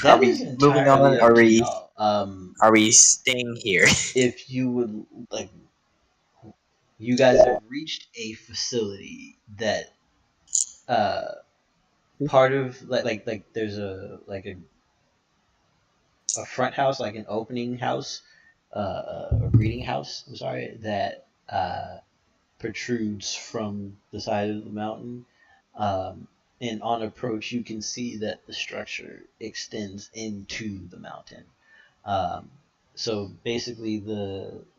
are we moving on? Are we staying here? If you would like, you guys have reached a facility that part of like there's a front house, like an opening house, a greeting house. I'm sorry, that protrudes from the side of the mountain. Um, and on approach, you can see that the structure extends into the mountain. Um, so basically,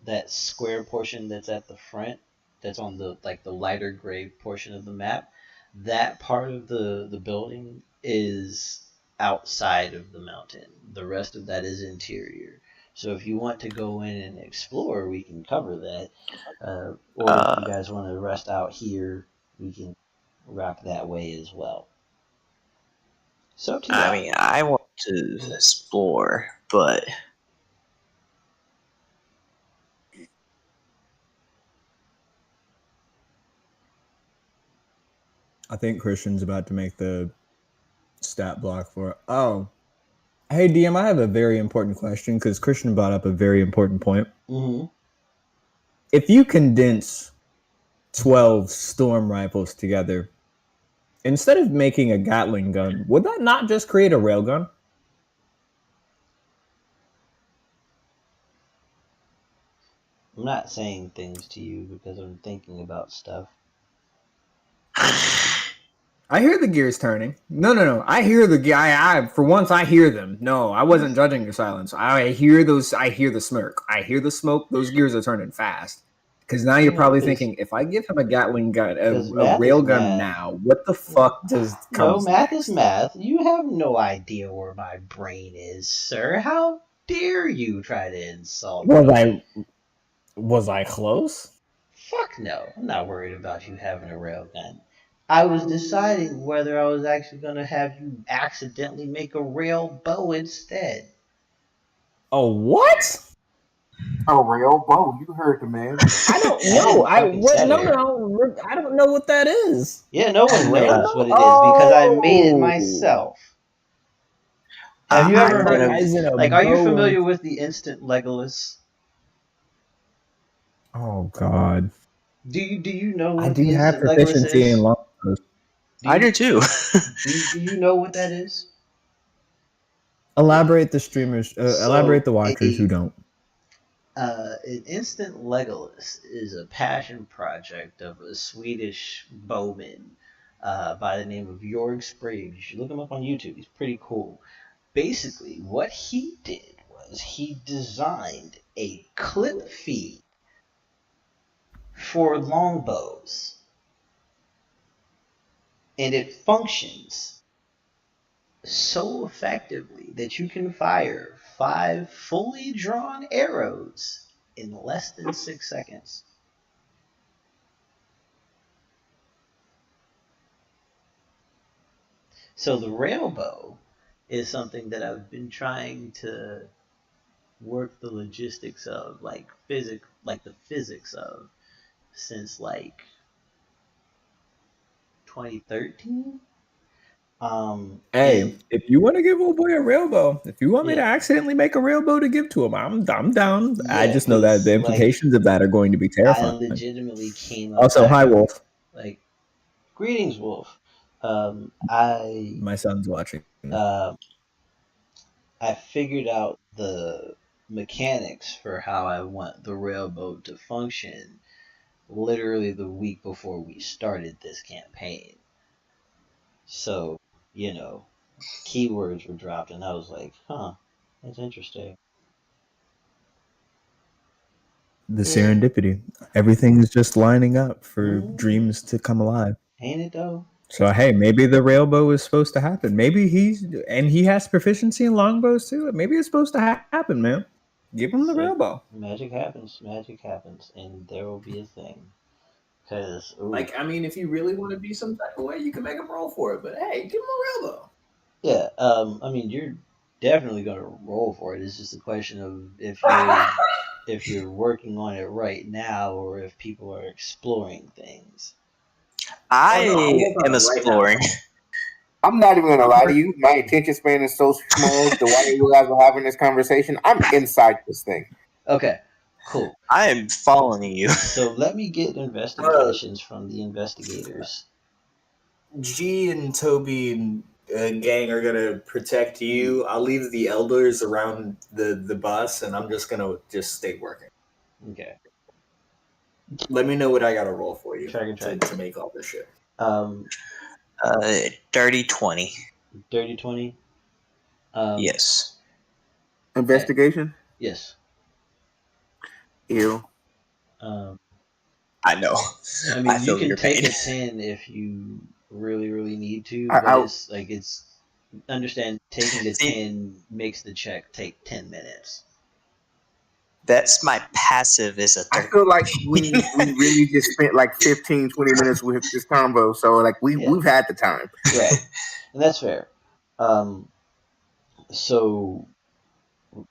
that square portion that's at the front, that's on the lighter gray portion of the map, that part of the building is outside of the mountain. The rest of that is interior. So if you want to go in and explore, we can cover that. Or if you guys want to rest out here, we can rock that way as well. So to I mean, I want to explore, but I think Christian's about to make the stat block for it. Oh. Hey, DM, I have a very important question because Christian brought up a very important point. Mm-hmm. If you condense 12 storm rifles together, instead of making a Gatling gun, would that not just create a railgun? I'm not saying things to you because I'm thinking about stuff. I hear the gears turning. No. I hear the I for once I hear them. No, I wasn't judging your silence. I hear those. I hear the smirk. I hear the smoke. Those gears are turning fast. Because now you're probably thinking, if I give him a Gatling gun, a rail gun now, what the fuck does come? No, math is math. You have no idea where my brain is, sir. How dare you try to insult me? Was I close? Fuck no. I'm not worried about you having a railgun. I was deciding whether I was actually going to have you accidentally make a rail bow instead. Oh, what? A rail bow. You heard the man. I don't know. I don't know what that is. Yeah, no one knows what it is because I made it myself. Have you ever heard of, are you familiar with the instant Legolas? Oh God. Do you know what I do the have instant Legolas is? in longbows. I do too. do you know what that is? Elaborate the streamers. Elaborate the watchers who don't. An instant Legolas is a passion project of a Swedish bowman by the name of Jorg Sprague. You should look him up on YouTube. He's pretty cool. Basically, what he did was he designed a clip feed for longbows. And it functions so effectively that you can fire 5 fully drawn arrows in less than 6 seconds. So the rail bow is something that I've been trying to work the logistics of, the physics of, since 2013. Hey, if you want to give old boy a railbow, if you want me to accidentally make a railbow to give to him, I'm down. Yeah, I just know that the implications of that are going to be terrifying. I legitimately came up. Also, hi Wolf. Greetings, Wolf. My son's watching. I figured out the mechanics for how I want the railboat to function literally the week before we started this campaign. So, keywords were dropped and I was like, huh, that's interesting. The serendipity. Everything is just lining up for dreams to come alive. Ain't it though? So hey, maybe the railbow is supposed to happen. Maybe he has proficiency in longbows too. Maybe it's supposed to happen, man. Give him the railbow. Magic happens, and there will be a thing. Because if you really want to be some type of way, you can make him roll for it. But hey, give him a railbow. Yeah, you're definitely gonna roll for it. It's just a question of if you're working on it right now or if people are exploring things. I am exploring. Right, I'm not even gonna lie to you. My attention span is so small. The way you guys are having this conversation, I'm inside this thing. Okay, cool. I am following you. So let me get investigations from the investigators. G and Toby and gang are gonna protect you. I'll leave the elders around the bus, and I'm just gonna stay working. Okay. Let me know what I gotta roll for you Track. to make all this shit. Dirty 20. Dirty 20. Yes. Investigation. Yes. Ew. I know. I mean, you feel can your take pain. a 10 if you really need to, I- but I- it's understand taking a See- 10 makes the check take 10 minutes. That's my passive is a 30. I feel like we really just spent like 15, 20 minutes with this combo. So like we've had the time. Right. And that's fair. So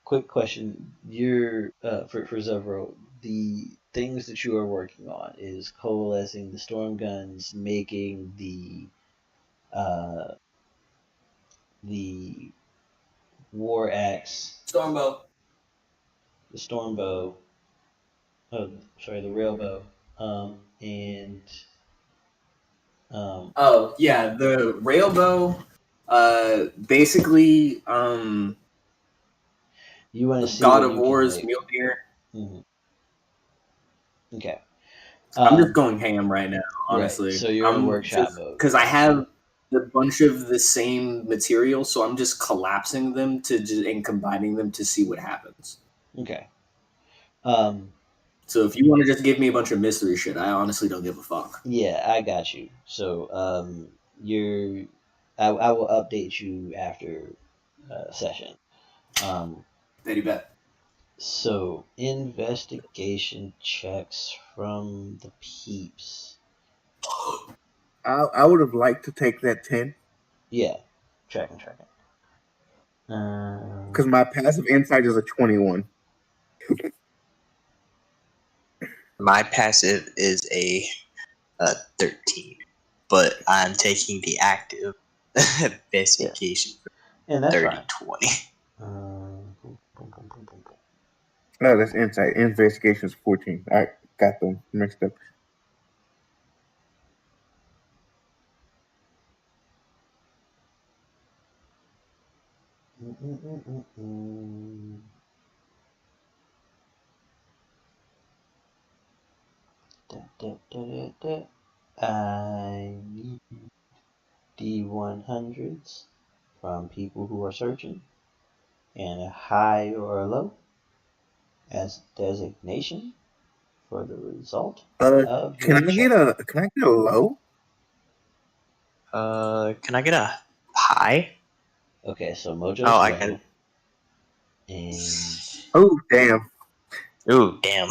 quick question. You're for Zevril, the things that you are working on is coalescing the storm guns, making the war axe, Stormbow. the storm bow, the rail bow, and Oh yeah, the railbow. Basically, you want to see God what of you can War's make. Mjolnir. Mhm. Okay. I'm just going ham right now, Right. honestly. So you're in workshop mode. Because I have a bunch of the same material, so I'm just collapsing them and combining them to see what happens. Okay. So if you want to just give me a bunch of mystery shit, I honestly don't give a fuck. Yeah, I got you. So I will update you after session. Betty bet. So investigation checks from the peeps. I would have liked to take that 10 Yeah, tracking. because my passive insight is a 21. My passive is a 13, but I'm taking the active investigation and that's 30 fine. 20. No, that's insight. Investigation is 14. I got them mixed up. I need D100s from people who are searching, and a high or a low as designation for the result of Can your I check. get a low? Can I get a high? Okay, so Mojo's Oh, I low, can. and Oh damn! Ooh, damn.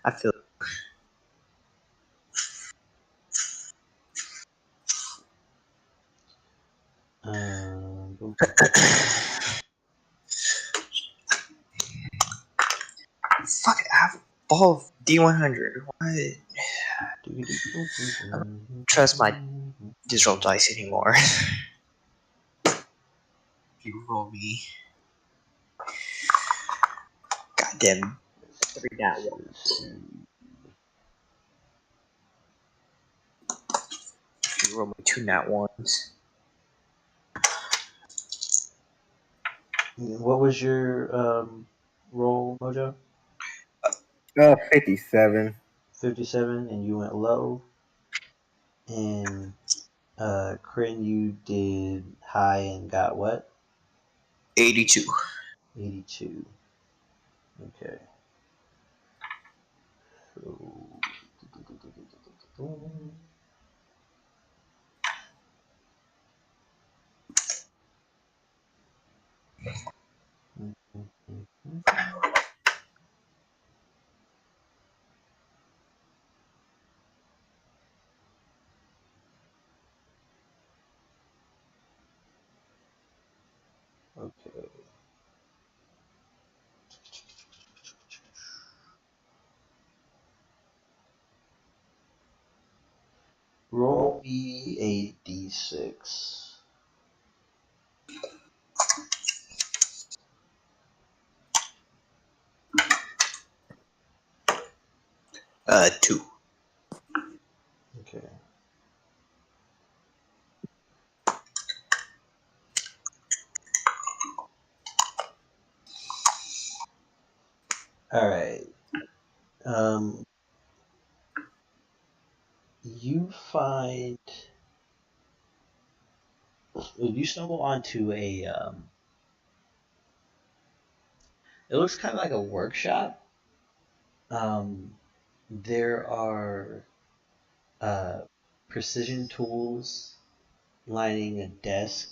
I feel. Fuck it, I have all of D100. Why? I don't trust my digital dice anymore. You roll me. Goddamn. 3 nat ones. You roll me 2 nat ones. what was your roll, Mojo? 57. 57, and you went low. And Krin, you did high and got what? 82. 82. Okay. So. Okay. Roll me a d6. 2. Okay. All right. You find you stumble onto a it looks kind of like a workshop. There are uh, precision tools lining a desk,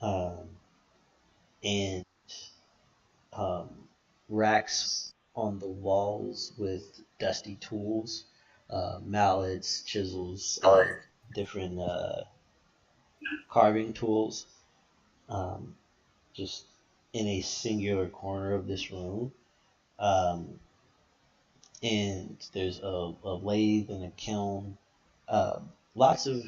um, and um, racks on the walls with dusty tools, mallets, chisels, different carving tools, um, just in a singular corner of this room. Um, and there's a lathe and a kiln, lots of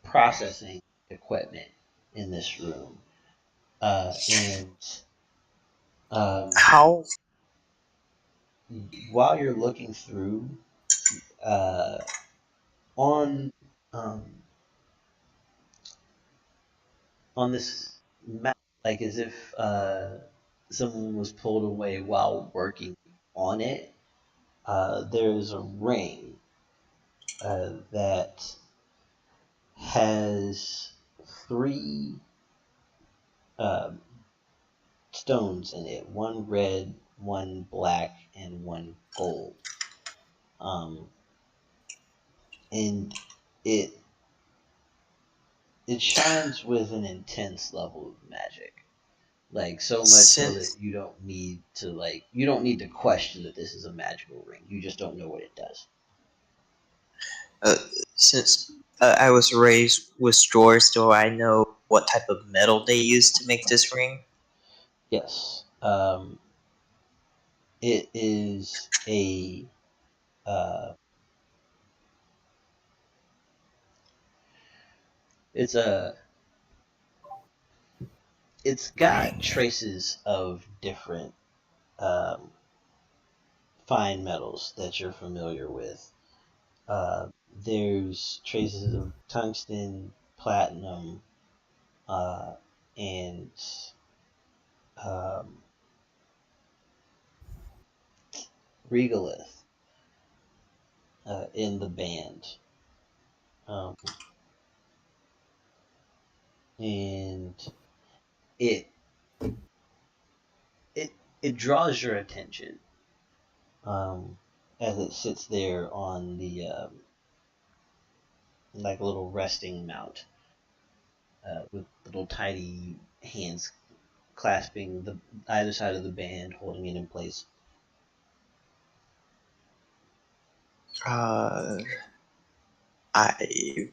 processing equipment in this room. And How while you're looking through, uh, on um, on this map, like as if someone was pulled away while working on it, there's a ring that has three um, stones in it, one red, one black, and one gold. Um, and it it shines with an intense level of magic. Like so much so that since you don't need to question that this is a magical ring. You just don't know what it does. uh, since I was raised with drawers, do I know what type of metal they use to make this ring? Yes. It is a uh, it's a it's got traces of different um, fine metals that you're familiar with. Uh, there's traces of tungsten, platinum, uh, and um, regolith in the band, um, and it it it draws your attention as it sits there on the like a little resting mount with little tiny hands clasping the either side of the band, holding it in place. Uh, I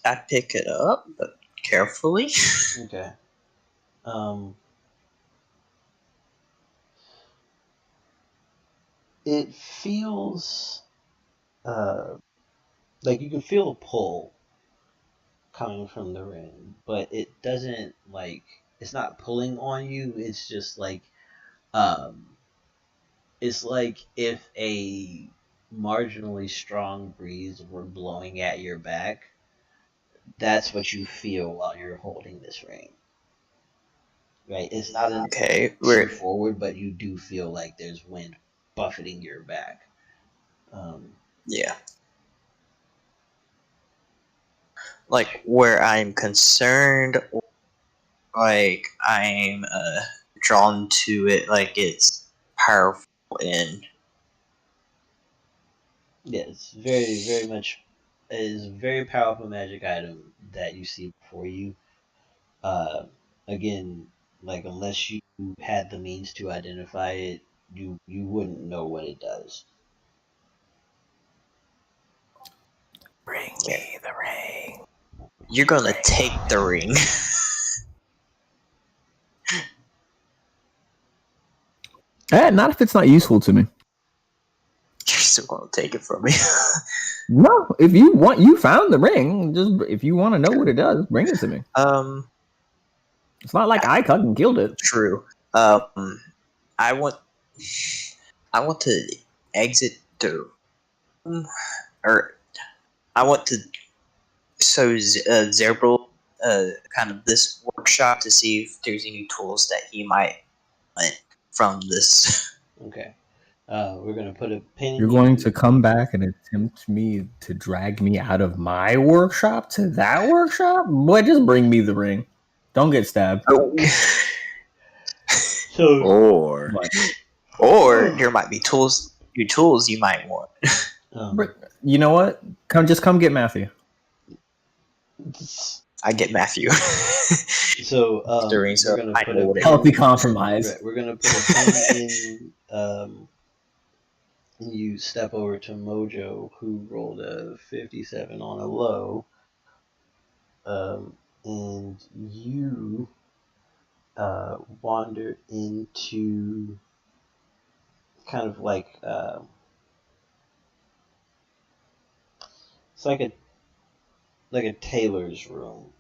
I pick it up, but carefully. Okay. Um, it feels uh, like you can feel a pull coming from the ring, but it doesn't like it's not pulling on you. It's just um, it's like if a marginally strong breeze were blowing at your back. That's what you feel while you're holding this ring. Right? It's not enough to Okay, push you we're forward, but you do feel like there's wind buffeting your back. Um, yeah, like where I'm concerned, like I'm drawn to it, like it's powerful and yeah, it's very, very much it is a very powerful magic item that you see before you. Uh, again, like unless you had the means to identify it, you wouldn't know what it does. Bring yeah. me the ring. You're gonna take the ring. Not if it's not useful to me. You're still gonna take it from me. No, if you found the ring. Just if you want to know what it does, bring it to me. It's not like I cut and killed it. True. I want to exit the room, or I want to Zevril kind of this workshop to see if there's any tools that he might from this. Okay. We're gonna put a pin You're in going you. to come back and attempt me to drag me out of my workshop to that workshop? Boy, just bring me the ring. Don't get stabbed. So, Or there might be new tools you might want. You know what? Come get Matthew. I get Matthew. So we're gonna put a pin, healthy compromise. Right, we're gonna put a pin in you step over to Mojo, who rolled a 57 on a low, and you wander into kind of like it's like a tailor's room.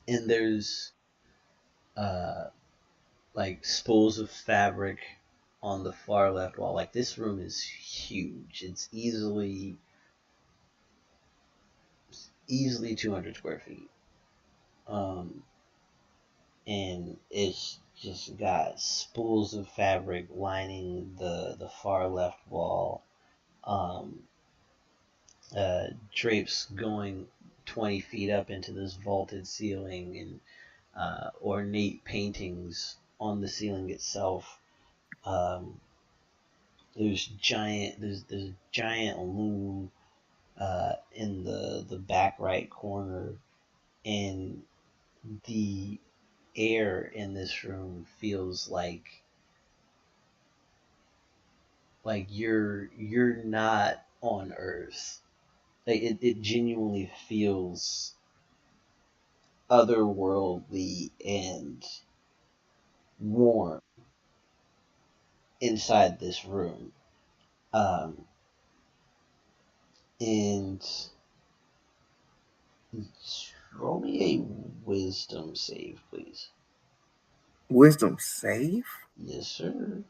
And there's like spools of fabric on the far left wall. Like, this room is huge. It's easily 200 square feet. And it's just got spools of fabric lining the far left wall. Drapes going 20 feet up into this vaulted ceiling, and ornate paintings on the ceiling itself. There's giant loom in the back right corner, and the air in this room feels like you're not on Earth. Like, it genuinely feels otherworldly and warm inside this room. And roll me a wisdom save, please. Wisdom save? Yes, sir.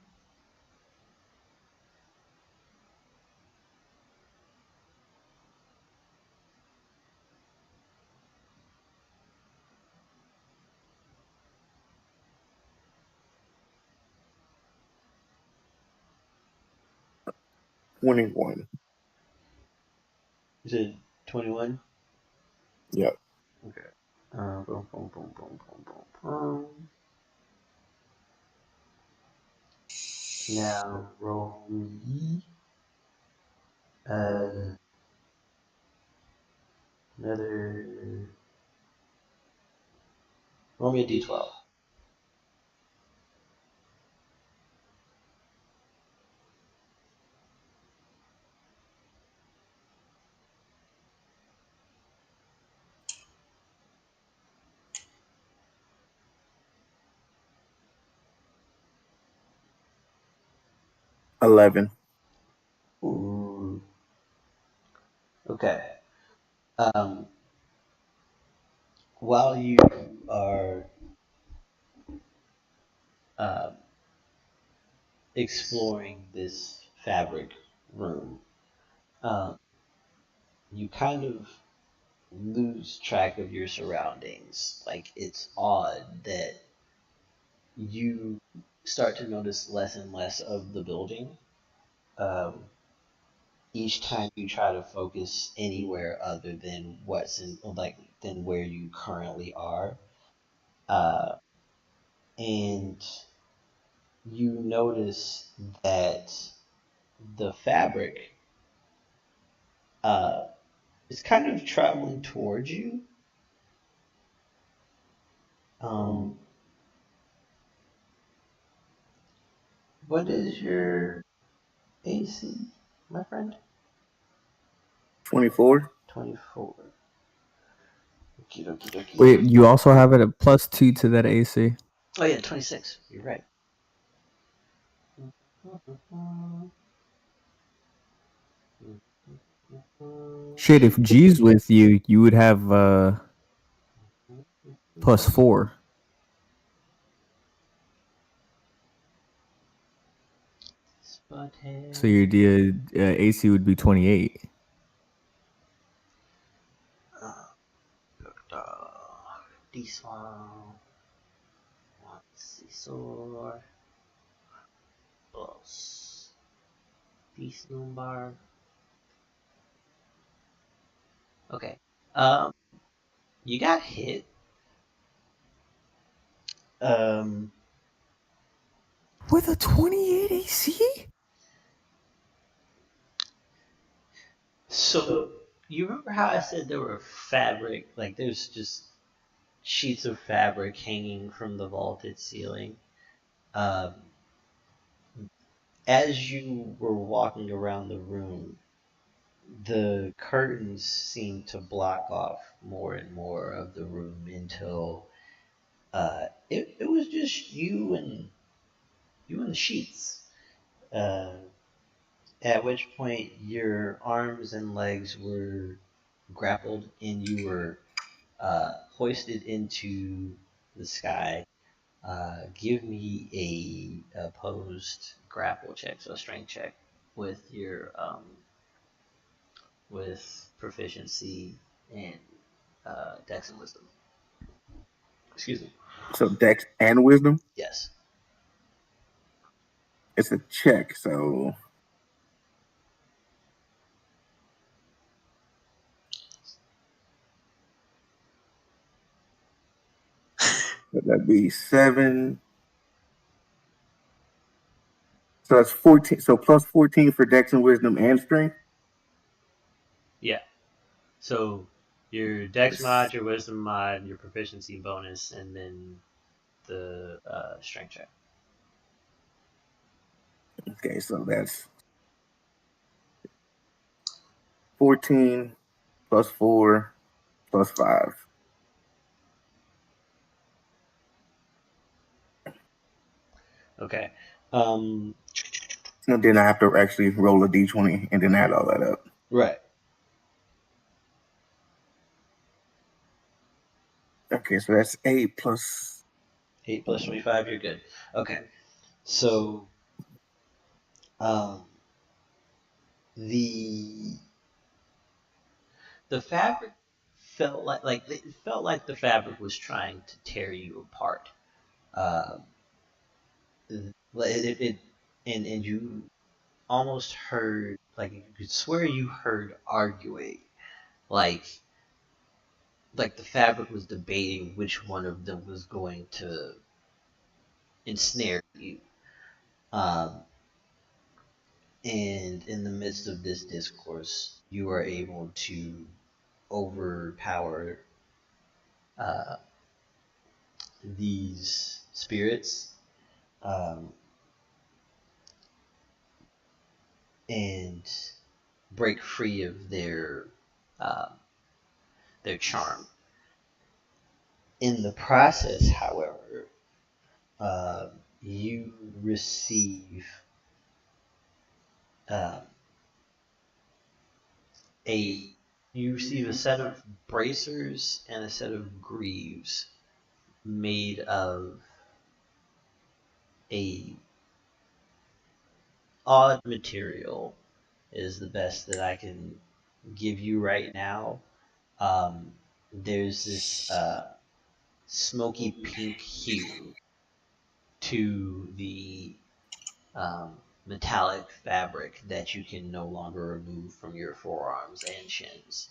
$21. You said 21? Yep. Okay. Boom, boom, boom, boom, boom, boom, boom. Now roll me another. Roll me a d12. $11. Ooh. Okay. While you are exploring this fabric room, you kind of lose track of your surroundings. Like, it's odd that you start to notice less and less of the building. Each time you try to focus anywhere other than than where you currently are, and you notice that the fabric is kind of traveling towards you. What is your AC, my friend? 24. 24. Okie dokie dokie. Wait, you also have it at +2 to that AC. Oh yeah, 26. You're right. Shit, if G's with you, you would have +4. So your AC would be 28. this one. Scissor plus this number. Okay. You got hit. With a 28 AC? So you remember how I said there were fabric, like there's just sheets of fabric hanging from the vaulted ceiling? Um, as you were walking around the room, the curtains seemed to block off more and more of the room until it was just you and the sheets. Uh, at which point your arms and legs were grappled and you were hoisted into the sky. Give me a opposed grapple check, so a strength check with your with proficiency in Dex and Wisdom. Excuse me. So Dex and Wisdom. Yes. It's a check, so that'd be 7. So that's 14. So plus 14 for Dex and Wisdom and Strength. Yeah. So your Dex mod, your Wisdom mod, your proficiency bonus, and then the Strength check. Okay, so that's 14 plus 4 plus 5. Okay. And then I have to actually roll a d20 and then add all that up. Right. Okay, so that's 8 plus 8 plus 25, you're good. Okay. So the fabric felt like it felt like the fabric was trying to tear you apart. It and you almost heard, like you could swear you heard arguing, like the fabric was debating which one of them was going to ensnare you. Um, and in the midst of this discourse, you are able to overpower uh, these spirits, um, and break free of uh, their charm. In the process, however, you receive uh, a a set of bracers and a set of greaves made of a odd material, is the best that I can give you right now. There's this smoky pink hue to the metallic fabric that you can no longer remove from your forearms and shins.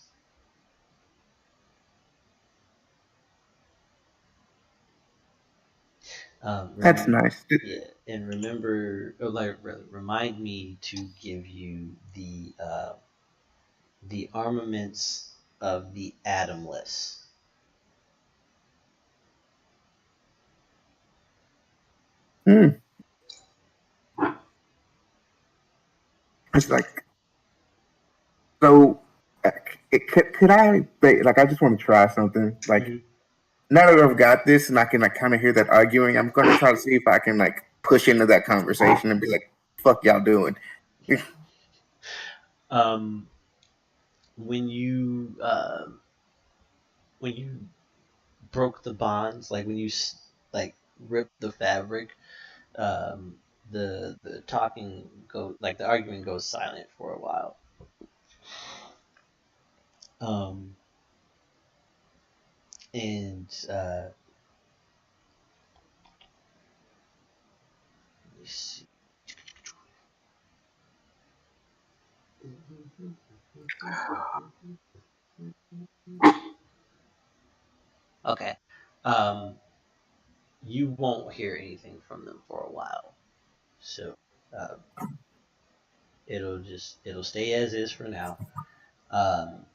That's nice. Yeah, and remember, or like, remind me to give you the armaments of the Atomless. It's like, so could I, like, I just want to try something. Like, now that I've got this and I can like kind of hear that arguing, I'm going to try to see if I can like push into that conversation and be like, fuck y'all doing. When you broke the bonds, like when you like ripped the fabric, the talking go like the argument goes silent for a while. Um, And let me see. Okay. You won't hear anything from them for a while, so uh, it'll stay as is for now. Um,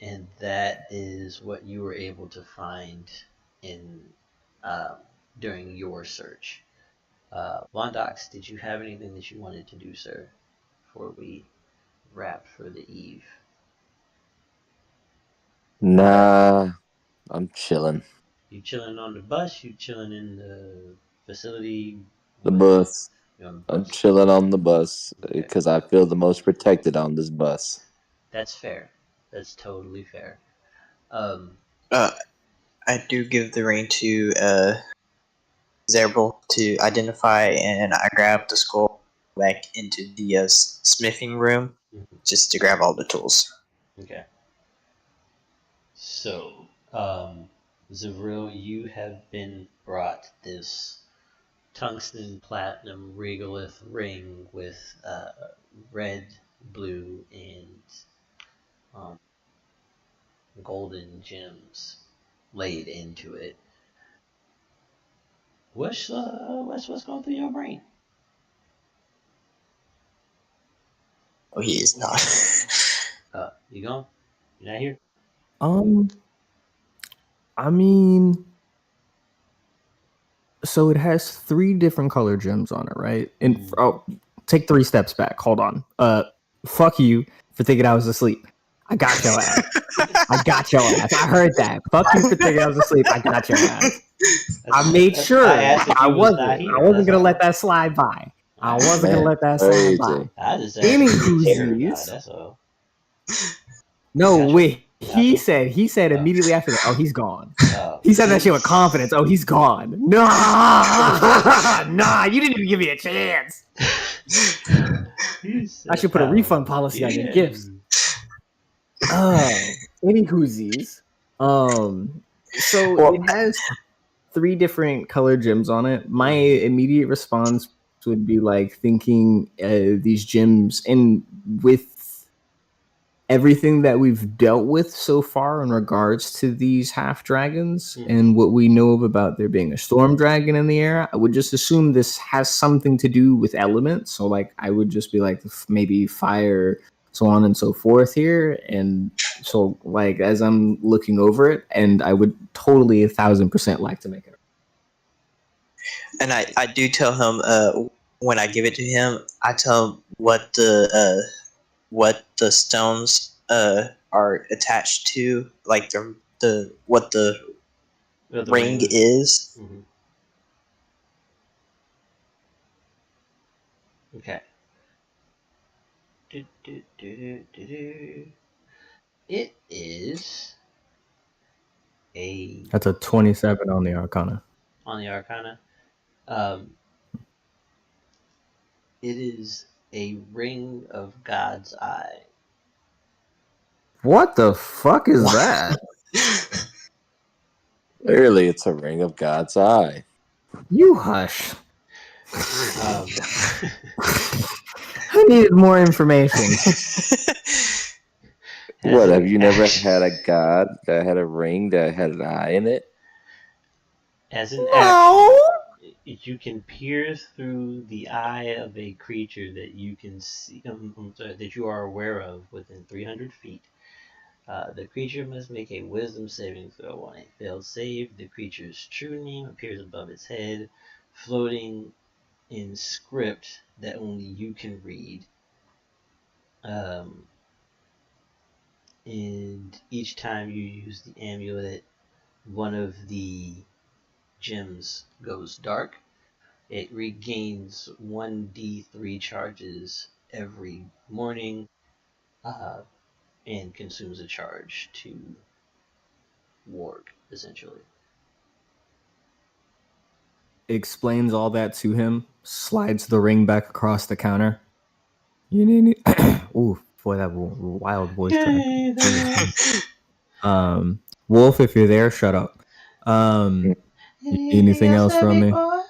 and that is what you were able to find in um, during your search. Wondox, did you have anything that you wanted to do, sir, before we wrap for the eve? Nah, I'm chilling. You chilling on the bus? You chilling in the facility? The What? bus. You on the I'm bus? chilling on the bus Okay. because I feel the most protected on this bus. That's fair. That's totally fair. I do give the ring to Zevril to identify, and I grab the skull back into the smithing room just to grab all the tools. Okay. So, Zevril, you have been brought this tungsten platinum regolith ring with red, blue, and um, golden gems laid into it. What's going through your brain? Oh, he is not. You gone? You not here? I mean, so it has 3 different color gems on it, right? And take 3 steps back. Hold on. Fuck you for thinking I was asleep. I got your ass. I got your ass. I heard that. Fuck you for thinking I was asleep. I got your ass. I made sure I wasn't. I wasn't gonna let that slide by. I wasn't gonna let that slide by. I just asked if you cared about it. That's all. No, wait. He said immediately after that, oh, he's gone. He said that shit with confidence. Oh, he's gone. Nah, you didn't even give me a chance. I should put a refund policy on your gifts. Any whoosies. So it has 3 different color gems on it. My immediate response would be like thinking these gems, and with everything that we've dealt with so far in regards to these half dragons and what we know about there being a storm dragon in the air, I would just assume this has something to do with elements. So like I would just be like maybe fire, so on and so forth here. And so like as I'm looking over it, and I would totally 1,000% like to make it. And I do tell him when I give it to him, I tell him what the stones are attached to, like the what the ring is. Mm-hmm. Okay. It is a. That's a 27 on the Arcana. On the Arcana, it is a ring of God's eye. What the fuck is that? Clearly, it's a ring of God's eye. You hush. I needed more information. What, have you never had a god that had a ring that had an eye in it? As an action, you can peer through the eye of a creature that you can see, that you are aware of within 300 feet. The creature must make a wisdom saving throw. On a failed save, the creature's true name appears above its head, floating in script that only you can read. And each time you use the amulet, one of the gems goes dark. It regains 1d3 charges every morning and consumes a charge to ward, essentially. Explains all that to him, slides the ring back across the counter. You need ooh, boy, that wild voice track. Wolf, if you're there, shut up. Anything else from me? Boy?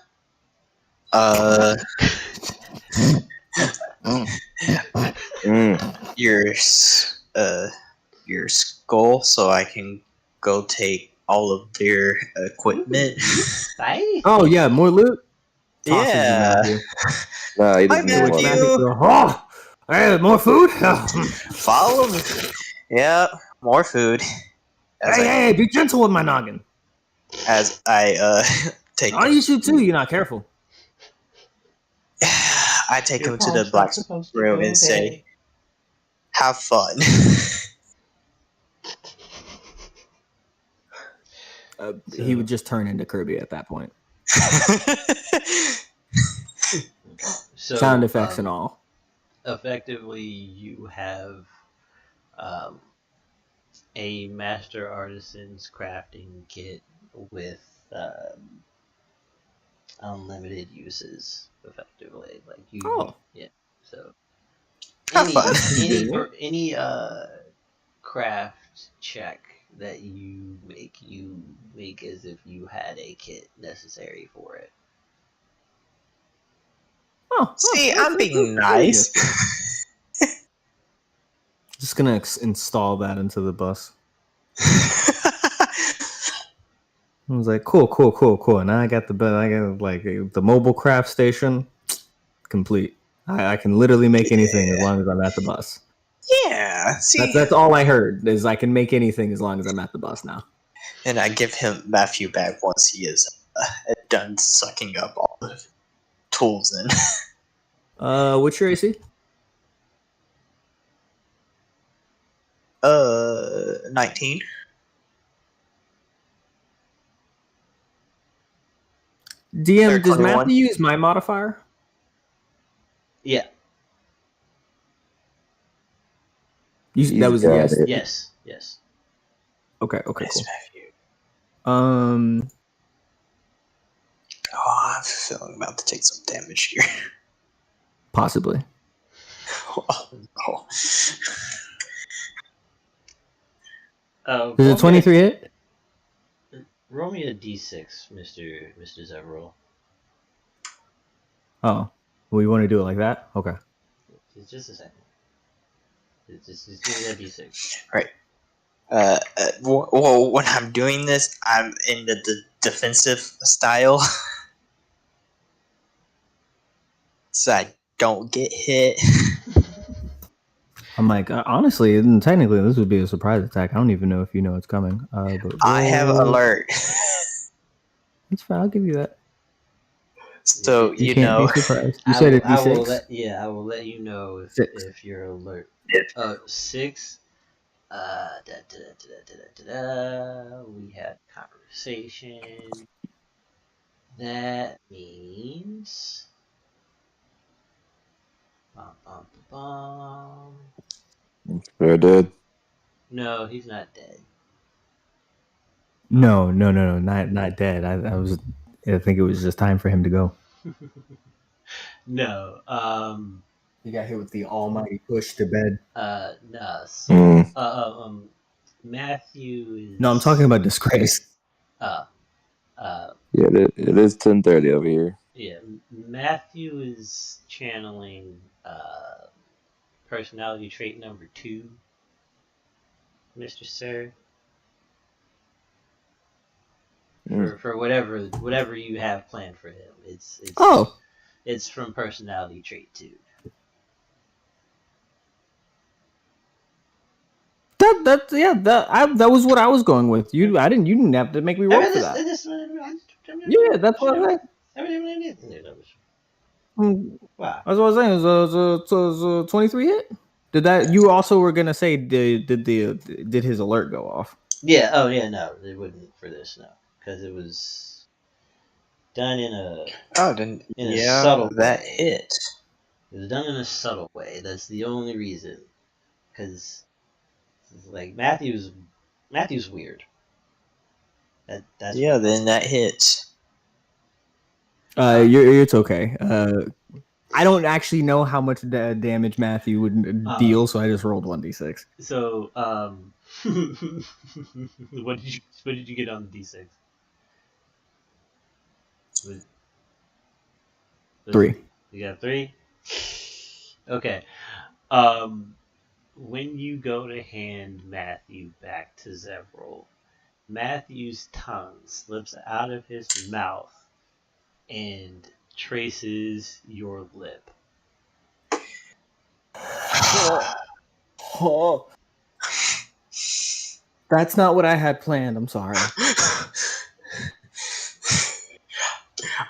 Your skull, so I can go take all of their equipment. Oh yeah, more loot. Tosses you, Yeah. Matthew. No, he Hi, doesn't want Matthew. it. Oh, hey, more food. Follow me. Yeah, more food. Hey, be gentle with my noggin. As I take I'll eat you too. You're not careful. I take him to the blacksmith room and say, "Have fun." He would just turn into Kirby at that point. So, Sound effects and all. Effectively, you have a master artisan's crafting kit with unlimited uses. Effectively, like you. Oh. Yeah. So Have fun. any craft check that you make as if you had a kit necessary for it. See, I'm being nice. Just gonna install that into the bus. I was like, cool. Now I got like the mobile craft station complete. I can literally make anything as long as I'm at the bus. Yeah. See, That's all I heard is I can make anything as long as I'm at the bus now. and I give him Matthew back once he is done sucking up all the tools in. What's your AC? 19. DM, does 21. Matthew use my modifier? Yeah. That was a yes. Yes. Okay, Yes, cool. Matthew. Um, Oh, I'm feeling about to take some damage here. possibly. Oh, no. Is it 23 hit? Roll me a d6, Mr. Zevril. Oh, we want to do it like that? Okay. Just a second. Just give me that d6. Right. Well, when I'm doing this, I'm in the defensive style. So I don't get hit. I'm like, honestly, technically, this would be a surprise attack. I don't even know if you know it's coming. But I have alert. It's fine. I'll give you that. So you can't be surprised. You said it'd be 6. I will let you know if you're alert. 6. We had conversation. That means. They're dead. No, he's not dead. No, not dead. I think it was just time for him to go. No. He got hit with the almighty push to bed. No. So, Matthew is. No, I'm talking about disgrace. Yeah, it is 10:30 over here. Yeah, Matthew is channeling personality trait number 2, Mr. Sir. For whatever you have planned for him, it's from personality trait 2. That was what I was going with. You didn't have to make me roll for that. Yeah, that's what I said. Wow. That's what I was saying. It was a 23 hit. Did that? You also were gonna say did his alert go off? Yeah. Oh yeah. No, it wouldn't for this. No, because it was done in a subtle that way. hit. It was done in a subtle way. That's the only reason. Because like Matthew's weird. That's Yeah, then that hits. It's okay. I don't actually know how much damage Matthew would deal, so I just rolled 1d6. So, what did you get on the d6? Was 3. You got 3. Okay. When you go to hand Matthew back to Zevril, Matthew's tongue slips out of his mouth and traces your lip. Oh. That's not what I had planned. I'm sorry.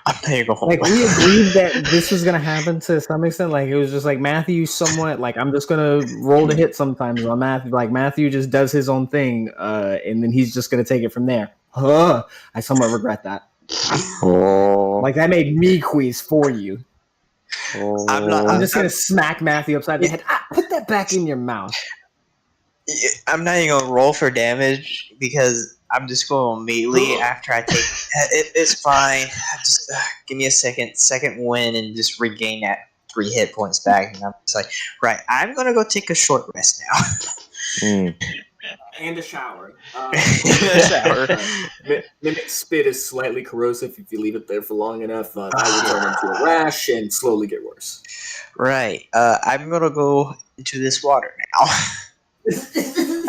I'm paying a whole Like, we agreed that this was gonna happen to some extent. Like, it was just like Matthew somewhat like, I'm just gonna roll to hit sometimes on Matthew. Like, Matthew just does his own thing, and then he's just gonna take it from there. I somewhat regret that. Oh, Like, that made me queeze for you. I'm just gonna smack Matthew upside the head. Put that back in your mouth. I'm not even gonna roll for damage because I'm just going immediately after I take it. It's fine. Just give me a second win, and just regain that 3 hit points back. And I'm just like, right, I'm gonna go take a short rest now. And a shower. Shower. Mimic spit is slightly corrosive. If you leave it there for long enough, that will turn into a rash and slowly get worse. Right. I'm gonna go into this water now.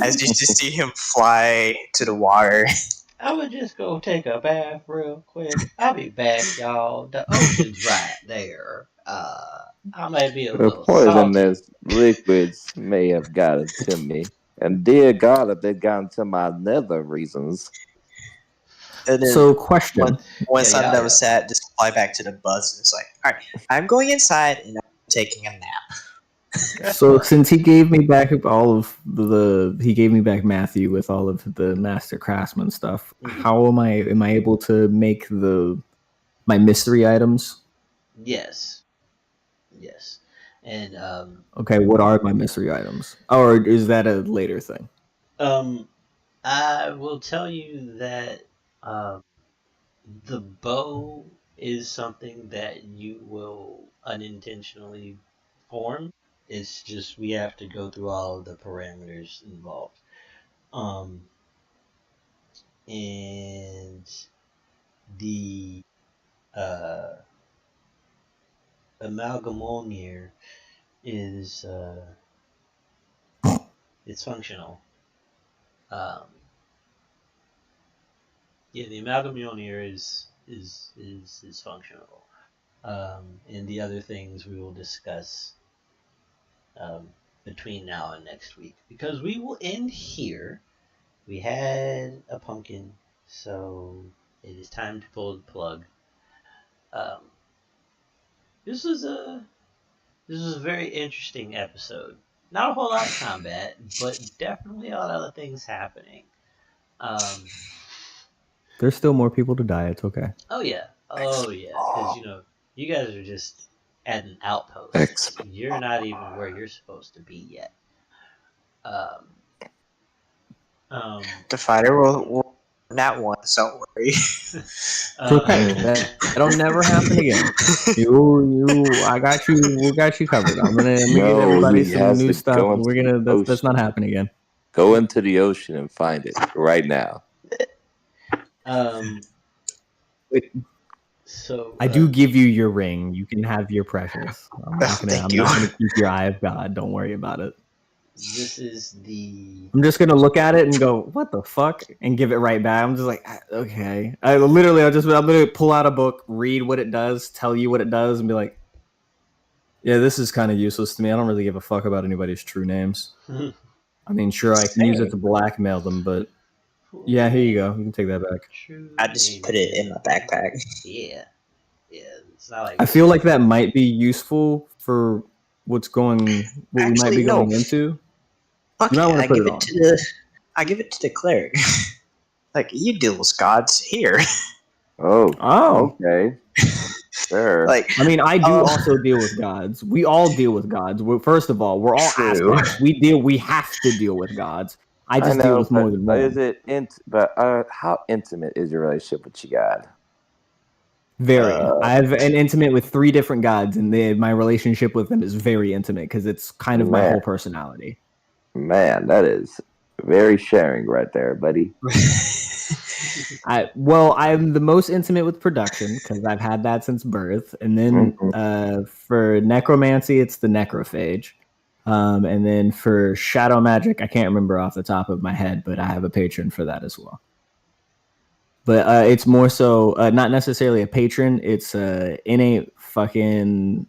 As you just see him fly to the water. I would just go take a bath real quick. I'll be back, y'all. The ocean's right there. I may be a the little poisonous liquids may have gotten to me. And dear God, if they've gotten to my nether reasons. And then So, question. once I'm done with that, just fly back to the bus. And it's like, all right, I'm going inside and I'm taking a nap. So, since he gave me back he gave me back Matthew with all of the Master Craftsman stuff. How am I able to make my mystery items? Yes. And okay, what are my mystery items? Or is that a later thing? I will tell you that the bow is something that you will unintentionally form. It's just we have to go through all of the parameters involved. And the amalgamonier is it's functional. The amalgamonier is functional. And the other things we will discuss between now and next week, because we will end here. We had a pumpkin, so it is time to pull the plug. This was a very interesting episode. Not a whole lot of combat, but definitely a lot of other things happening. There's still more people to die. It's okay. Oh yeah, because you guys are just at an outpost. You're not even where you're supposed to be yet. The fighter will not want, don't worry. Okay, that'll never happen again. I got you. We got you covered. I'm gonna get everybody some new stuff. That's not happening again. Go into the ocean and find it right now. So I do give you your ring. You can have your precious. I'm not gonna keep your eye of God. Don't worry about it. This is I'm just gonna look at it and go, "What the fuck?" and give it right back. I'm just like, okay. I'm gonna pull out a book, read what it does, tell you what it does, and be like, "Yeah, this is kind of useless to me. I don't really give a fuck about anybody's true names." I mean, sure, I can use it to blackmail them, but yeah, here you go. You can take that back. I just put it in my backpack. Yeah. It's not like I feel like that might be useful for what we might be going into. Okay, I give it to the cleric. Like, you deal with gods here. Oh, okay. Sure. Like, I mean, I do also deal with gods. We all deal with gods. First of all, we're all aspects. We have to deal with gods. I just deal with more than one. How intimate is your relationship with your god? Very. I've an intimate with 3 different gods, and my relationship with them is very intimate because it's kind of my whole personality. Man, that is very sharing right there, buddy. I'm the most intimate with production because I've had that since birth, and then for necromancy, it's the necrophage, and then for shadow magic, I can't remember off the top of my head, but I have a patron for that as well. But it's more so not necessarily a patron. It's innate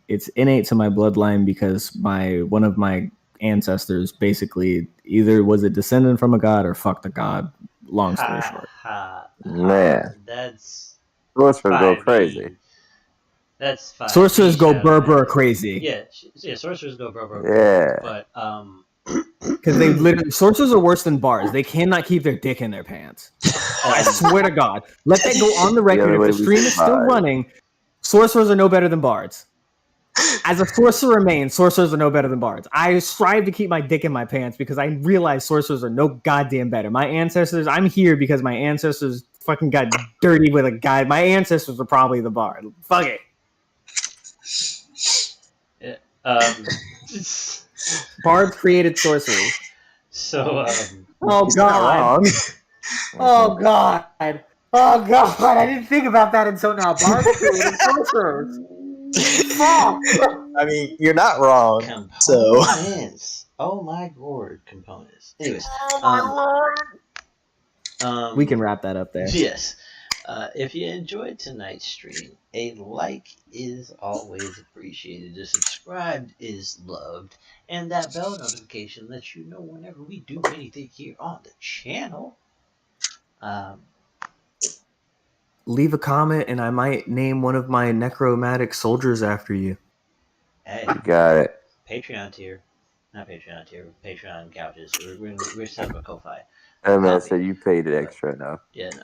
it's innate to my bloodline because one of my ancestors basically either was a descendant from a god or fucked a god. Long story short. Man. That's sorcerers go crazy. That's fine. Sorcerers go burr crazy. Yeah, sorcerers go burr Yeah. But because they literally sorcerers are worse than bards. They cannot keep their dick in their pants. I swear to God. Let that go on the record. If the stream is still running, sorcerers are no better than bards. As a sorcerer main, sorcerers are no better than bards. I strive to keep my dick in my pants because I realize sorcerers are no goddamn better. My ancestors, I'm here because my ancestors fucking got dirty with a guy. My ancestors are probably the bard. Fuck it. Bards created sorcery. So, oh God. Oh God. Oh God. I didn't think about that until now. Bards created sorcerers. Fuck. I mean, you're not wrong. Components. Oh my Lord, components. Anyways, we can wrap that up there. Yes. If you enjoyed tonight's stream, a like is always appreciated. A subscribe is loved, and that bell notification lets you know whenever we do anything here on the channel. Leave a comment, and I might name one of my necromantic soldiers after you. Hey, you got it. Patreon tier, not Patreon tier. Patreon couches. We're set up a Ko-Fi. Hey man, so you paid it extra now. Yeah, no.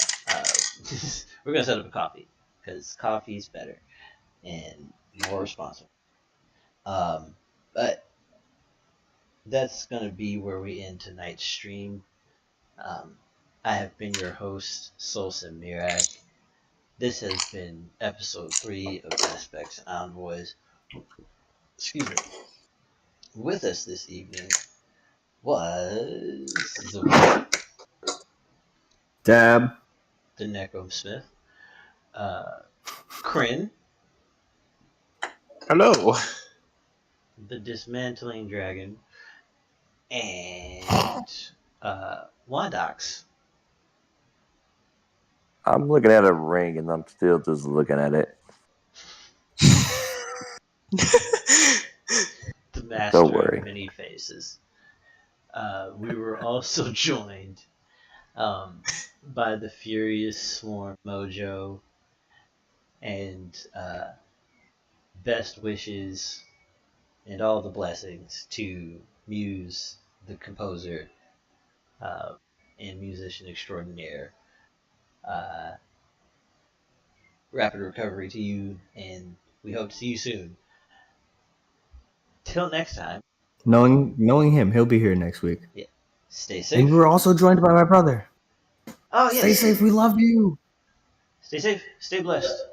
We're gonna set up a coffee because coffee's better and more responsible. But that's gonna be where we end tonight's stream. I have been your host, SoulSym Mirak. This has been episode 3 of Aspects and Envoys. Excuse me. With us this evening was Zevril, Dab, the Necrosmith, Krin, hello, the Dismantling Dragon, and Wondox. I'm looking at a ring and I'm still just looking at it. The master of many faces. We were also joined by the Furious Swarm Mojo and best wishes and all the blessings to Muse, the composer and musician extraordinaire. Rapid recovery to you, and we hope to see you soon. Till next time. Knowing him, he'll be here next week. Yeah. Stay safe. And we're also joined by my brother. Oh, yes. Stay safe. We love you. Stay safe. Stay blessed.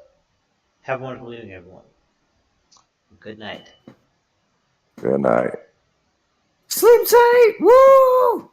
Have a wonderful evening, everyone. Good night. Good night. Sleep tight. Woo!